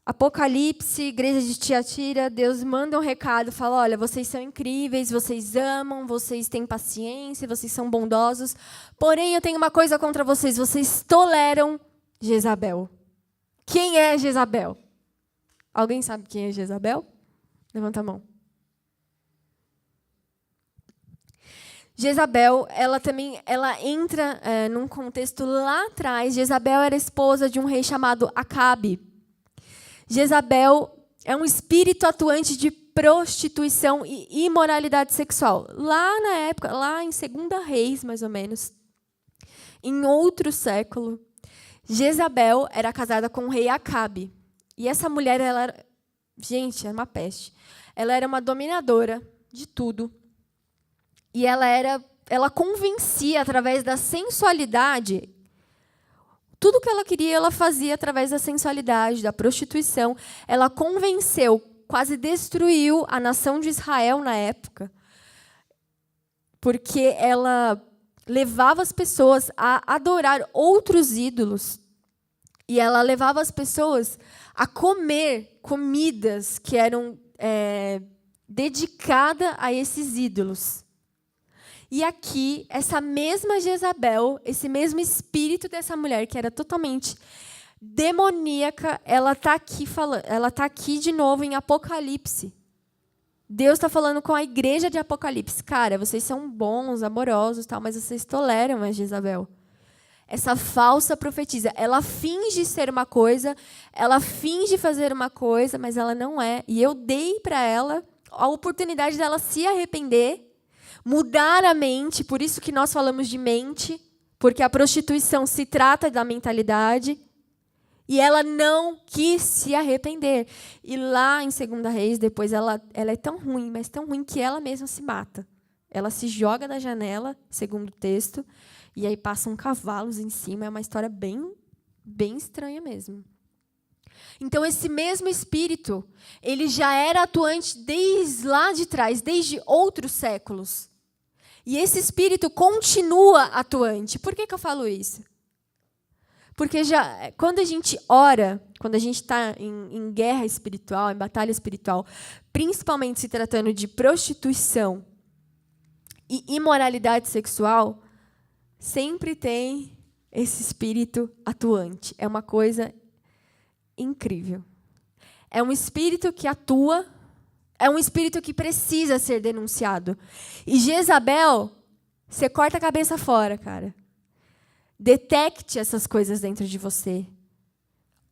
Apocalipse, igreja de Tiatira, Deus manda um recado, fala, olha, vocês são incríveis, vocês amam, vocês têm paciência, vocês são bondosos, porém eu tenho uma coisa contra vocês, vocês toleram Jezabel. Quem é Jezabel? Alguém sabe quem é Jezabel? Levanta a mão. Jezabel, ela entra num contexto lá atrás. Jezabel era esposa de um rei chamado Acabe. Jezabel é um espírito atuante de prostituição e imoralidade sexual. Lá na época, lá em 2 Reis, mais ou menos, em outro século, Jezabel era casada com o rei Acabe. E essa mulher, gente, era uma peste. Ela era uma dominadora de tudo. E ela convencia através da sensualidade. Tudo que ela queria, ela fazia através da sensualidade, da prostituição. Ela convenceu, quase destruiu a nação de Israel na época, porque ela levava as pessoas a adorar outros ídolos. E ela levava as pessoas a comer comidas que eram dedicadas a esses ídolos. E aqui, essa mesma Jezabel, esse mesmo espírito dessa mulher, que era totalmente demoníaca, ela está aqui de novo em Apocalipse. Deus está falando com a igreja de Apocalipse. Cara, vocês são bons, amorosos, tal, mas vocês toleram a Jezabel. Essa falsa profetisa, ela finge ser uma coisa, ela finge fazer uma coisa, mas ela não é. E eu dei para ela a oportunidade dela se arrepender, mudar a mente, por isso que nós falamos de mente, porque a prostituição se trata da mentalidade, e ela não quis se arrepender. E lá em 2 Reis, depois, ela é tão ruim, mas tão ruim que ela mesma se mata. Ela se joga da janela, segundo o texto, e aí passam cavalos em cima. É uma história bem, bem estranha mesmo. Então, esse mesmo espírito, ele já era atuante desde lá de trás, desde outros séculos. E esse espírito continua atuante. Por que eu falo isso? Porque quando a gente ora, quando a gente está em guerra espiritual, em batalha espiritual, principalmente se tratando de prostituição e imoralidade sexual, sempre tem esse espírito atuante. É uma coisa incrível. É um espírito que atua, é um espírito que precisa ser denunciado. E Jezabel, você corta a cabeça fora, cara. Detecte essas coisas dentro de você.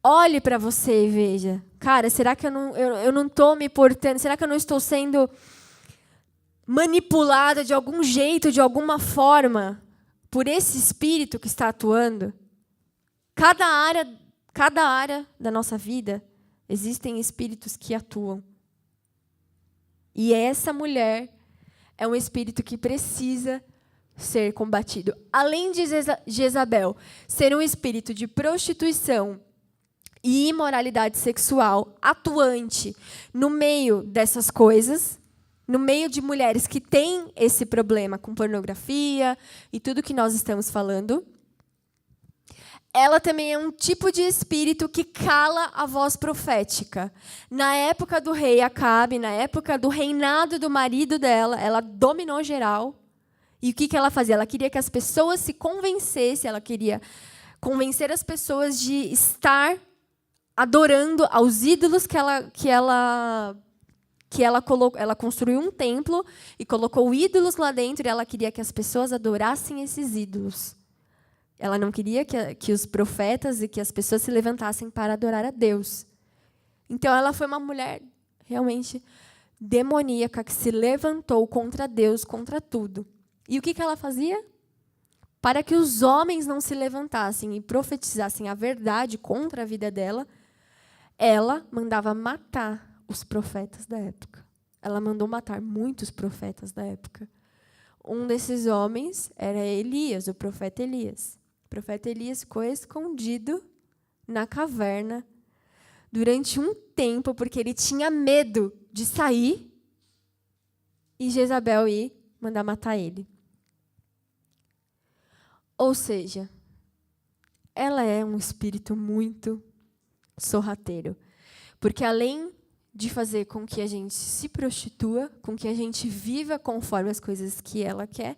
Olhe para você e veja. Cara, será que eu não estou me portando? Será que eu não estou sendo manipulada de algum jeito, de alguma forma, por esse espírito que está atuando? Cada área da nossa vida, existem espíritos que atuam. E essa mulher é um espírito que precisa ser combatido. Além de Jezabel ser um espírito de prostituição e imoralidade sexual atuante no meio dessas coisas, no meio de mulheres que têm esse problema com pornografia e tudo que nós estamos falando, ela também é um tipo de espírito que cala a voz profética. Na época do rei Acabe, na época do reinado do marido dela, ela dominou geral. E o que ela fazia? Ela queria que as pessoas se convencessem, ela queria convencer as pessoas de estar adorando aos ídolos que ela colocou. Ela construiu um templo e colocou ídolos lá dentro, e ela queria que as pessoas adorassem esses ídolos. Ela não queria que os profetas e que as pessoas se levantassem para adorar a Deus. Então, ela foi uma mulher realmente demoníaca que se levantou contra Deus, contra tudo. E o que ela fazia? Para que os homens não se levantassem e profetizassem a verdade contra a vida dela, ela mandava matar os profetas da época. Ela mandou matar muitos profetas da época. Um desses homens era Elias, o profeta Elias. O profeta Elias ficou escondido na caverna durante um tempo, porque ele tinha medo de sair e Jezabel ir mandar matar ele. Ou seja, ela é um espírito muito sorrateiro. Porque além de fazer com que a gente se prostitua, com que a gente viva conforme as coisas que ela quer,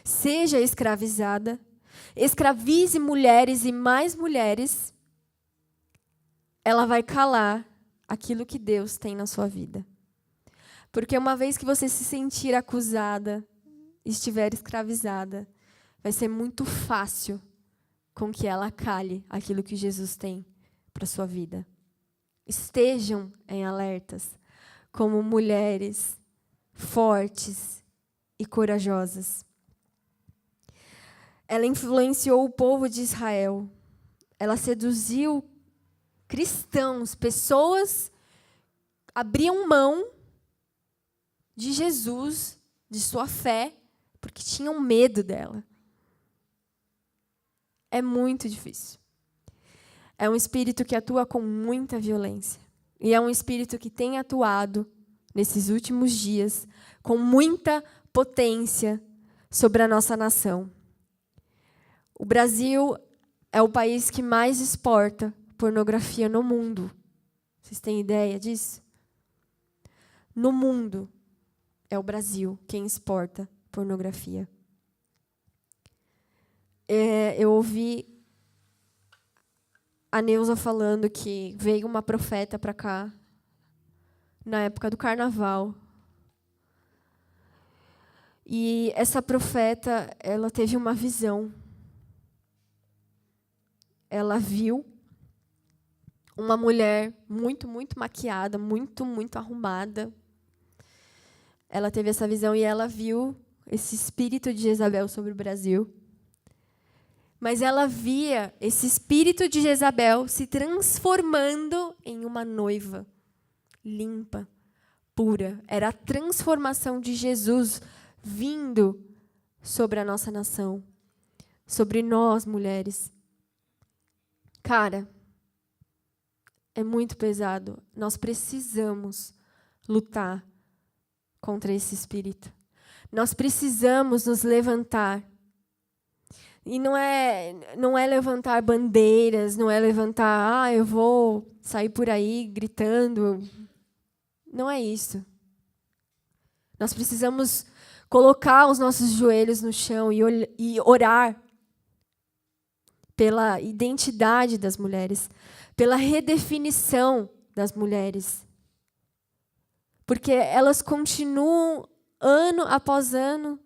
seja escravizada, escravize mulheres e mais mulheres, ela vai calar aquilo que Deus tem na sua vida. Porque uma vez que você se sentir acusada, estiver escravizada, vai ser muito fácil com que ela cale aquilo que Jesus tem para a sua vida. Estejam em alertas como mulheres fortes e corajosas. Ela influenciou o povo de Israel. Ela seduziu cristãos, pessoas abriam mão de Jesus, de sua fé, porque tinham medo dela. É muito difícil. É um espírito que atua com muita violência. E é um espírito que tem atuado, nesses últimos dias, com muita potência sobre a nossa nação. O Brasil é o país que mais exporta pornografia no mundo. Vocês têm ideia disso? No mundo, é o Brasil quem exporta pornografia. Eu ouvi a Neuza falando que veio uma profeta para cá na época do carnaval. E essa profeta, ela teve uma visão. Ela viu uma mulher muito, muito maquiada, muito, muito arrumada. Ela teve essa visão e ela viu esse espírito de Jezabel sobre o Brasil. Mas ela via esse espírito de Jezabel se transformando em uma noiva limpa, pura. Era a transformação de Jesus vindo sobre a nossa nação, sobre nós, mulheres. Cara, é muito pesado. Nós precisamos lutar contra esse espírito. Nós precisamos nos levantar. E não é levantar bandeiras, não é levantar, eu vou sair por aí gritando. Não é isso. Nós precisamos colocar os nossos joelhos no chão e orar pela identidade das mulheres, pela redefinição das mulheres. Porque elas continuam, ano após ano,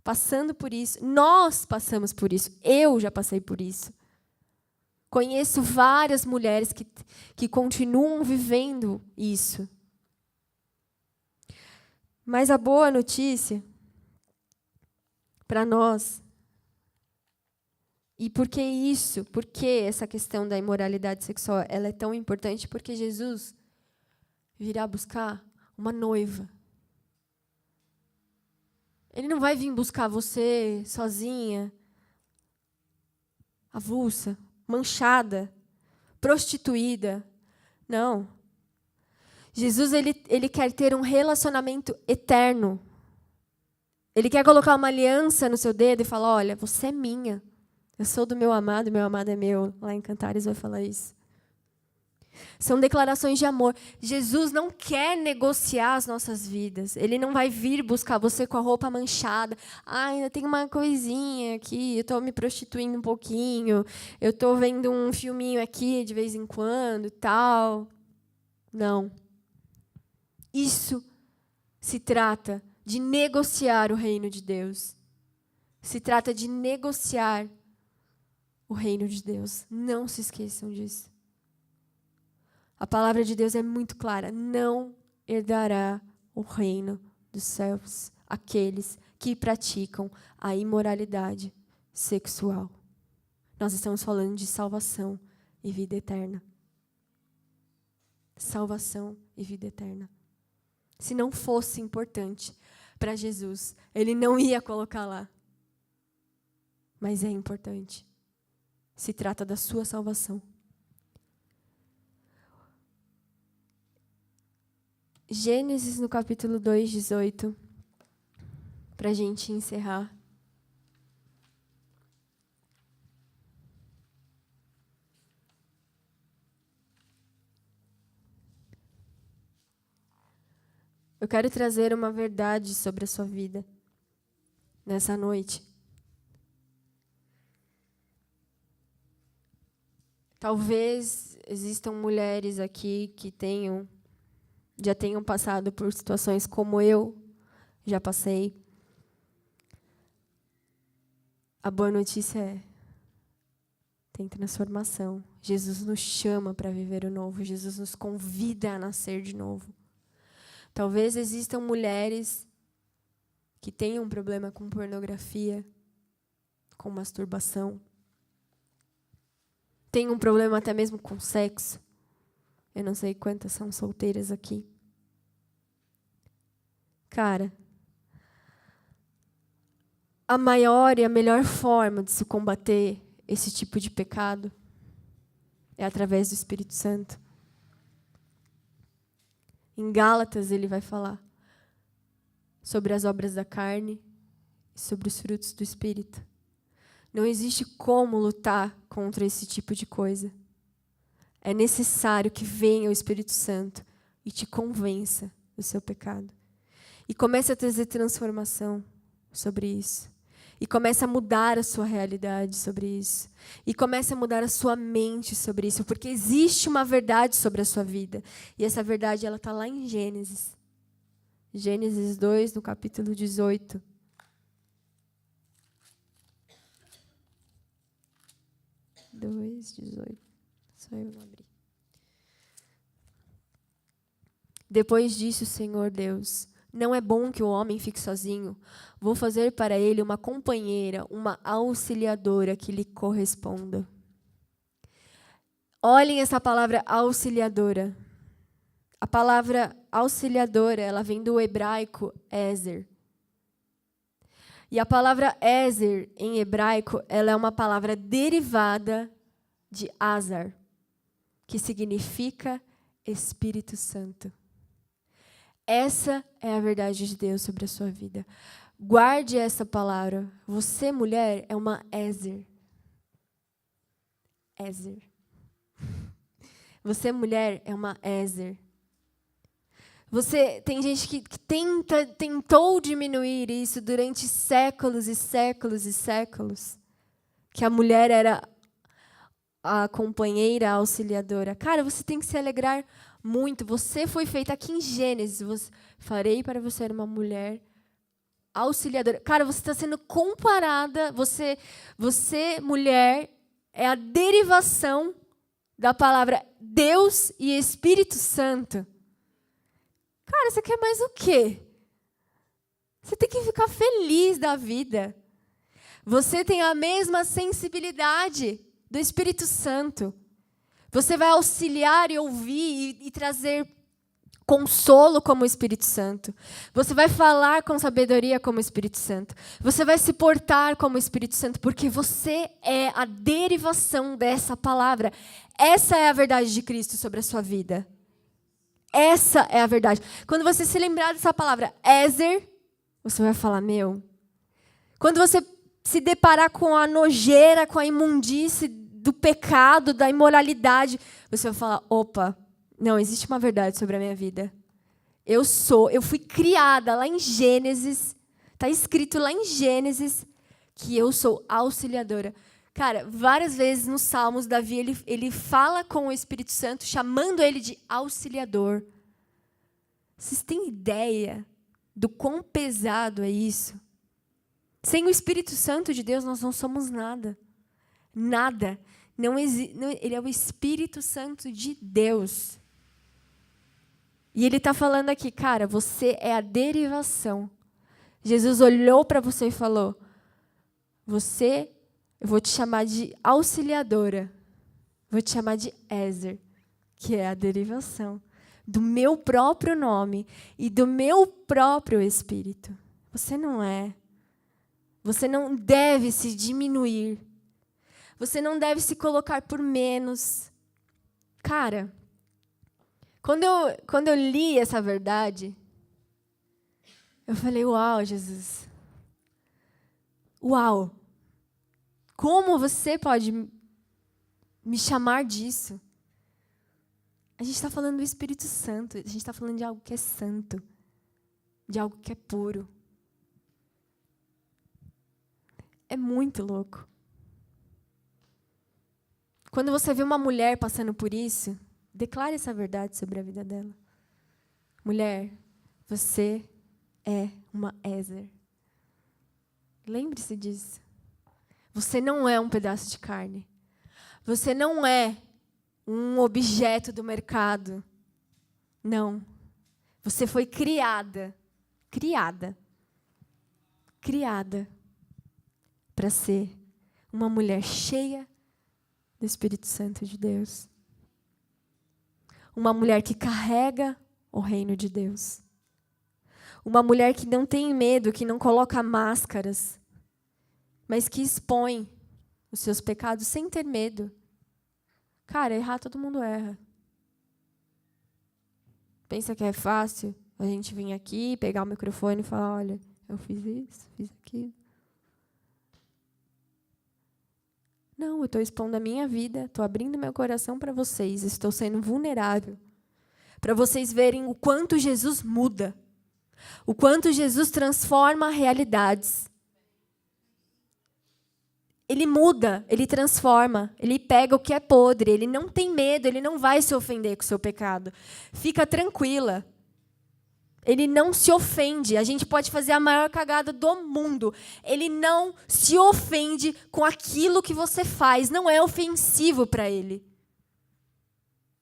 passando por isso. Nós passamos por isso. Eu já passei por isso. Conheço várias mulheres que continuam vivendo isso. Mas a boa notícia para nós, e por que isso? Por que essa questão da imoralidade sexual ela é tão importante? Porque Jesus virá buscar uma noiva. Ele não vai vir buscar você sozinha, avulsa, manchada, prostituída. Não. Jesus ele quer ter um relacionamento eterno. Ele quer colocar uma aliança no seu dedo e falar, olha, você é minha. Eu sou do meu amado é meu. Lá em Cantares vai falar isso. São declarações de amor. Jesus não quer negociar as nossas vidas. Ele não vai vir buscar você com a roupa manchada. Ainda tem uma coisinha aqui, eu estou me prostituindo um pouquinho, eu estou vendo um filminho aqui de vez em quando e tal. Não. Isso se trata de negociar o reino de Deus. Se trata de negociar o reino de Deus. Não se esqueçam disso. A palavra de Deus é muito clara. Não herdará o reino dos céus aqueles que praticam a imoralidade sexual. Nós estamos falando de salvação e vida eterna. Salvação e vida eterna. Se não fosse importante para Jesus, ele não ia colocar lá. Mas é importante. Se trata da sua salvação. Gênesis, no capítulo 2, 18, para a gente encerrar. Eu quero trazer uma verdade sobre a sua vida nessa noite. Talvez existam mulheres aqui que já tenham passado por situações como eu já passei. A boa notícia é: tem transformação. Jesus nos chama para viver o novo. Jesus nos convida a nascer de novo. Talvez existam mulheres que tenham um problema com pornografia, com masturbação. Tem um problema até mesmo com sexo. Eu não sei quantas são solteiras aqui. Cara, a maior e a melhor forma de se combater esse tipo de pecado é através do Espírito Santo. Em Gálatas ele vai falar sobre as obras da carne e sobre os frutos do Espírito. Não existe como lutar contra esse tipo de coisa. É necessário que venha o Espírito Santo e te convença do seu pecado. E comece a trazer transformação sobre isso. E comece a mudar a sua realidade sobre isso. E comece a mudar a sua mente sobre isso. Porque existe uma verdade sobre a sua vida. E essa verdade está lá em Gênesis. Gênesis 2, no capítulo 18. Só eu não abri. Depois disso, Senhor Deus, não é bom que o homem fique sozinho. Vou fazer para ele uma companheira, uma auxiliadora que lhe corresponda. Olhem essa palavra auxiliadora. A palavra auxiliadora, ela vem do hebraico ezer. E a palavra Ezer, em hebraico, ela é uma palavra derivada de Azar, que significa Espírito Santo. Essa é a verdade de Deus sobre a sua vida. Guarde essa palavra. Você, mulher, é uma Ezer. Ezer. Você, mulher, é uma Ezer. Tem gente que tentou diminuir isso durante séculos e séculos e séculos. Que a mulher era a companheira, a auxiliadora. Cara, você tem que se alegrar muito. Você foi feita aqui em Gênesis. Farei para você uma mulher auxiliadora. Cara, você está sendo comparada. Você, mulher, é a derivação da palavra Deus e Espírito Santo. Cara, você quer mais o quê? Você tem que ficar feliz da vida. Você tem a mesma sensibilidade do Espírito Santo. Você vai auxiliar e ouvir e trazer consolo como o Espírito Santo. Você vai falar com sabedoria como o Espírito Santo. Você vai se portar como o Espírito Santo, porque você é a derivação dessa palavra. Essa é a verdade de Cristo sobre a sua vida. Essa é a verdade. Quando você se lembrar dessa palavra, Ezer, você vai falar, meu. Quando você se deparar com a nojeira, com a imundície do pecado, da imoralidade, você vai falar, opa, não, existe uma verdade sobre a minha vida. Eu fui criada lá em Gênesis, está escrito lá em Gênesis, que eu sou auxiliadora. Cara, várias vezes nos Salmos, Davi ele fala com o Espírito Santo, chamando ele de auxiliador. Vocês têm ideia do quão pesado é isso? Sem o Espírito Santo de Deus, nós não somos nada. Nada. Ele é o Espírito Santo de Deus. E ele está falando aqui, cara, você é a derivação. Jesus olhou para você e falou, eu vou te chamar de auxiliadora. Vou te chamar de Ezer, que é a derivação do meu próprio nome e do meu próprio Espírito. Você não é. Você não deve se diminuir. Você não deve se colocar por menos. Cara, quando eu li essa verdade, eu falei, uau, Jesus. Uau. Como você pode me chamar disso? A gente está falando do Espírito Santo. A gente está falando de algo que é santo. De algo que é puro. É muito louco. Quando você vê uma mulher passando por isso, declare essa verdade sobre a vida dela. Mulher, você é uma Ezer. Lembre-se disso. Você não é um pedaço de carne. Você não é um objeto do mercado. Não. Você foi criada para ser uma mulher cheia do Espírito Santo de Deus. Uma mulher que carrega o reino de Deus. Uma mulher que não tem medo, que não coloca máscaras, mas que expõe os seus pecados sem ter medo. Cara, errar todo mundo erra. Pensa que é fácil a gente vir aqui, pegar o microfone e falar, olha, eu fiz isso, fiz aquilo. Não, eu estou expondo a minha vida, estou abrindo meu coração para vocês, estou sendo vulnerável. Para vocês verem o quanto Jesus muda. O quanto Jesus transforma realidades. Ele muda, ele transforma, ele pega o que é podre, ele não tem medo, ele não vai se ofender com o seu pecado. Fica tranquila. Ele não se ofende. A gente pode fazer a maior cagada do mundo. Ele não se ofende com aquilo que você faz. Não é ofensivo para ele.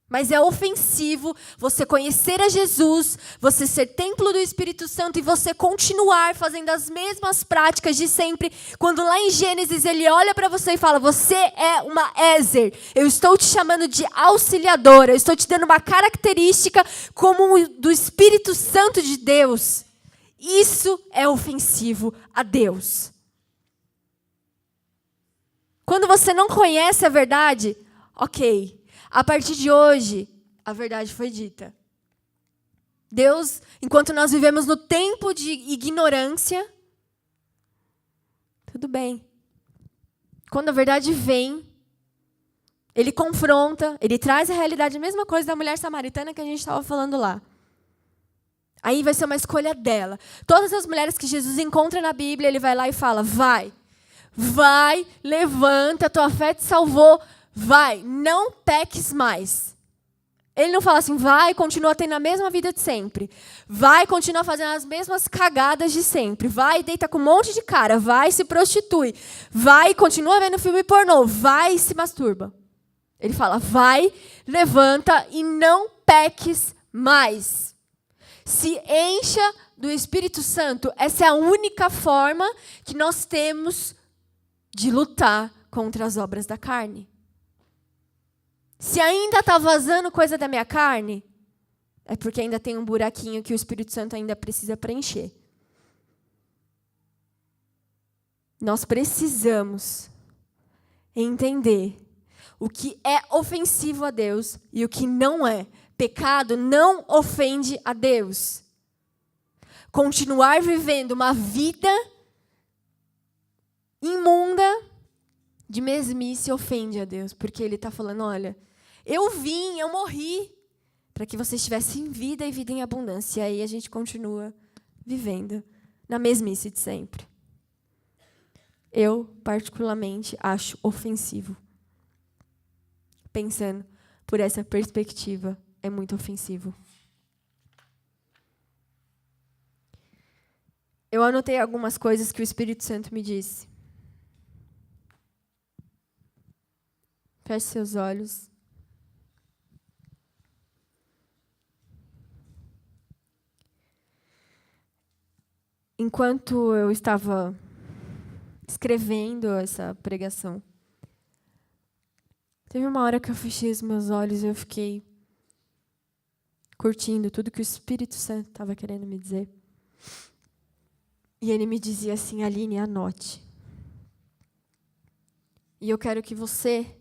Mas é ofensivo você conhecer a Jesus, você ser templo do Espírito Santo e você continuar fazendo as mesmas práticas de sempre. Quando lá em Gênesis ele olha para você e fala, você é uma Ezer, eu estou te chamando de auxiliadora, eu estou te dando uma característica como do Espírito Santo de Deus. Isso é ofensivo a Deus. Quando você não conhece a verdade, ok, a partir de hoje, a verdade foi dita. Deus, enquanto nós vivemos no tempo de ignorância, tudo bem. Quando a verdade vem, Ele confronta, Ele traz a realidade, a mesma coisa da mulher samaritana que a gente estava falando lá. Aí vai ser uma escolha dela. Todas as mulheres que Jesus encontra na Bíblia, Ele vai lá e fala, vai, levanta, tua fé te salvou, vai, não peques mais. Ele não fala assim, vai, continua tendo a mesma vida de sempre. Vai, continua fazendo as mesmas cagadas de sempre. Vai, deita com um monte de cara. Vai, se prostitui. Vai, continua vendo filme pornô. Vai, se masturba. Ele fala, vai, levanta e não peques mais. Se encha do Espírito Santo. Essa é a única forma que nós temos de lutar contra as obras da carne. Se ainda está vazando coisa da minha carne, é porque ainda tem um buraquinho que o Espírito Santo ainda precisa preencher. Nós precisamos entender o que é ofensivo a Deus e o que não é. Pecado não ofende a Deus. Continuar vivendo uma vida imunda de mesmice ofende a Deus, porque Ele está falando, olha, eu morri para que vocês tivessem vida e vida em abundância. E aí a gente continua vivendo na mesmice de sempre. Eu, particularmente, acho ofensivo. Pensando por essa perspectiva, é muito ofensivo. Eu anotei algumas coisas que o Espírito Santo me disse. Feche seus olhos. Enquanto eu estava escrevendo essa pregação, teve uma hora que eu fechei os meus olhos e eu fiquei curtindo tudo que o Espírito Santo estava querendo me dizer. E ele me dizia assim, Aline, anote. E eu quero que você,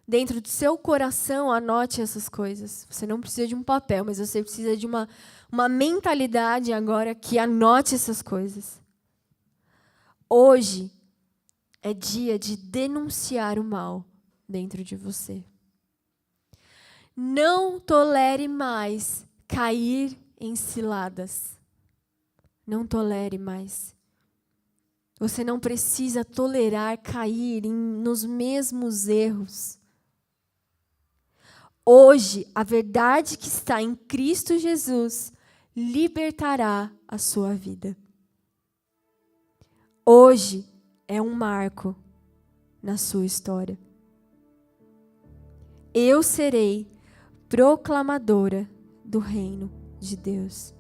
dentro do seu coração, anote essas coisas. Você não precisa de um papel, mas você precisa de uma mentalidade agora que anote essas coisas. Hoje é dia de denunciar o mal dentro de você. Não tolere mais cair em ciladas. Não tolere mais. Você não precisa tolerar cair nos mesmos erros. Hoje, a verdade que está em Cristo Jesus libertará a sua vida. Hoje é um marco na sua história. Eu serei proclamadora do reino de Deus.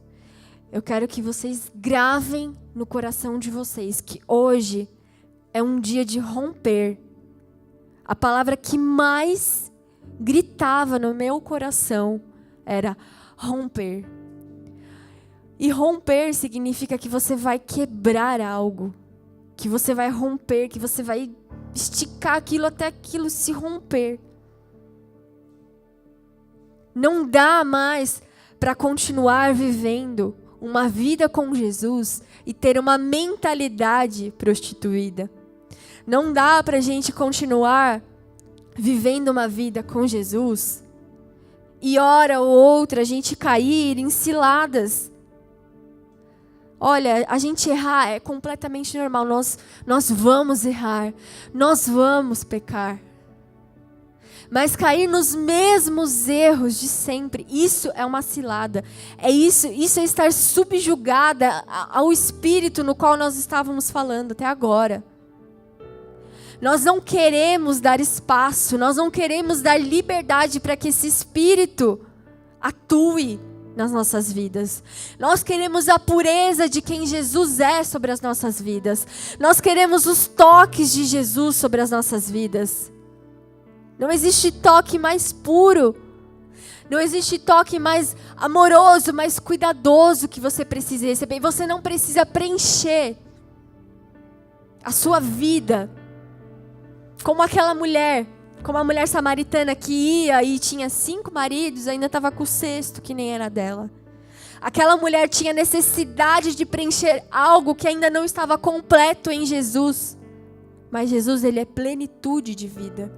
Eu quero que vocês gravem no coração de vocês que hoje é um dia de romper. A palavra que mais gritava no meu coração era romper. E romper significa que você vai quebrar algo, que você vai romper, que você vai esticar aquilo até aquilo se romper. Não dá mais para continuar vivendo uma vida com Jesus e ter uma mentalidade prostituída. Não dá para a gente continuar vivendo uma vida com Jesus e hora ou outra a gente cair em ciladas. Olha, a gente errar é completamente normal. Nós vamos errar, nós vamos pecar. Mas cair nos mesmos erros de sempre, isso é uma cilada. Isso é estar subjugada ao espírito no qual nós estávamos falando até agora. Nós não queremos dar espaço, nós não queremos dar liberdade para que esse espírito atue nas nossas vidas. Nós queremos a pureza de quem Jesus é sobre as nossas vidas. Nós queremos os toques de Jesus sobre as nossas vidas. Não existe toque mais puro Não existe toque mais amoroso, mais cuidadoso que você precisa receber. Você não precisa preencher a sua vida como aquela mulher, como a mulher samaritana que ia e tinha 5 maridos, ainda estava com o 6º que nem era dela. Aquela mulher tinha necessidade de preencher algo que ainda não estava completo em Jesus. Mas Jesus, ele é plenitude de vida.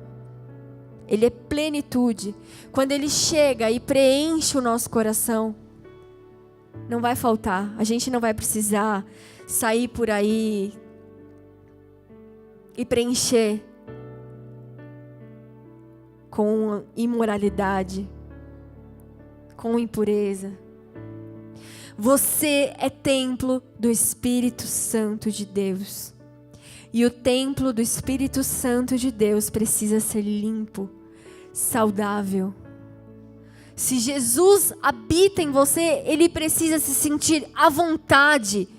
Ele é plenitude. Quando ele chega e preenche o nosso coração, não vai faltar. A gente não vai precisar sair por aí e preencher com imoralidade, com impureza. Você é templo do Espírito Santo de Deus. E o templo do Espírito Santo de Deus precisa ser limpo, saudável. Se Jesus habita em você, ele precisa se sentir à vontade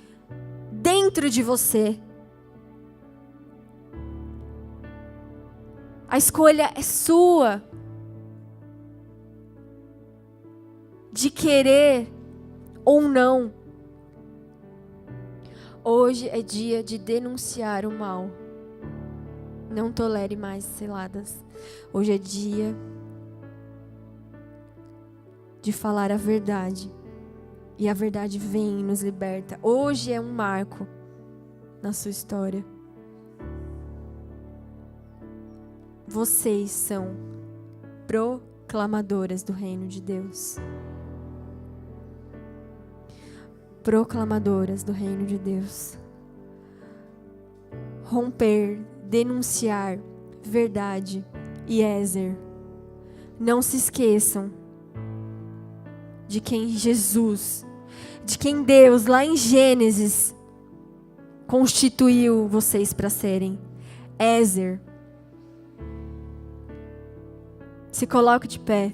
dentro de você. A escolha é sua de querer ou não. Hoje é dia de denunciar o mal. Não tolere mais ciladas. Hoje é dia de falar a verdade. E a verdade vem e nos liberta. Hoje é um marco na sua história. Vocês são proclamadoras do reino de Deus. Proclamadoras do reino de Deus. Romper, denunciar, verdade e Ézer. Não se esqueçam de quem Jesus, de quem Deus lá em Gênesis constituiu vocês para serem. Ézer. Se coloque de pé.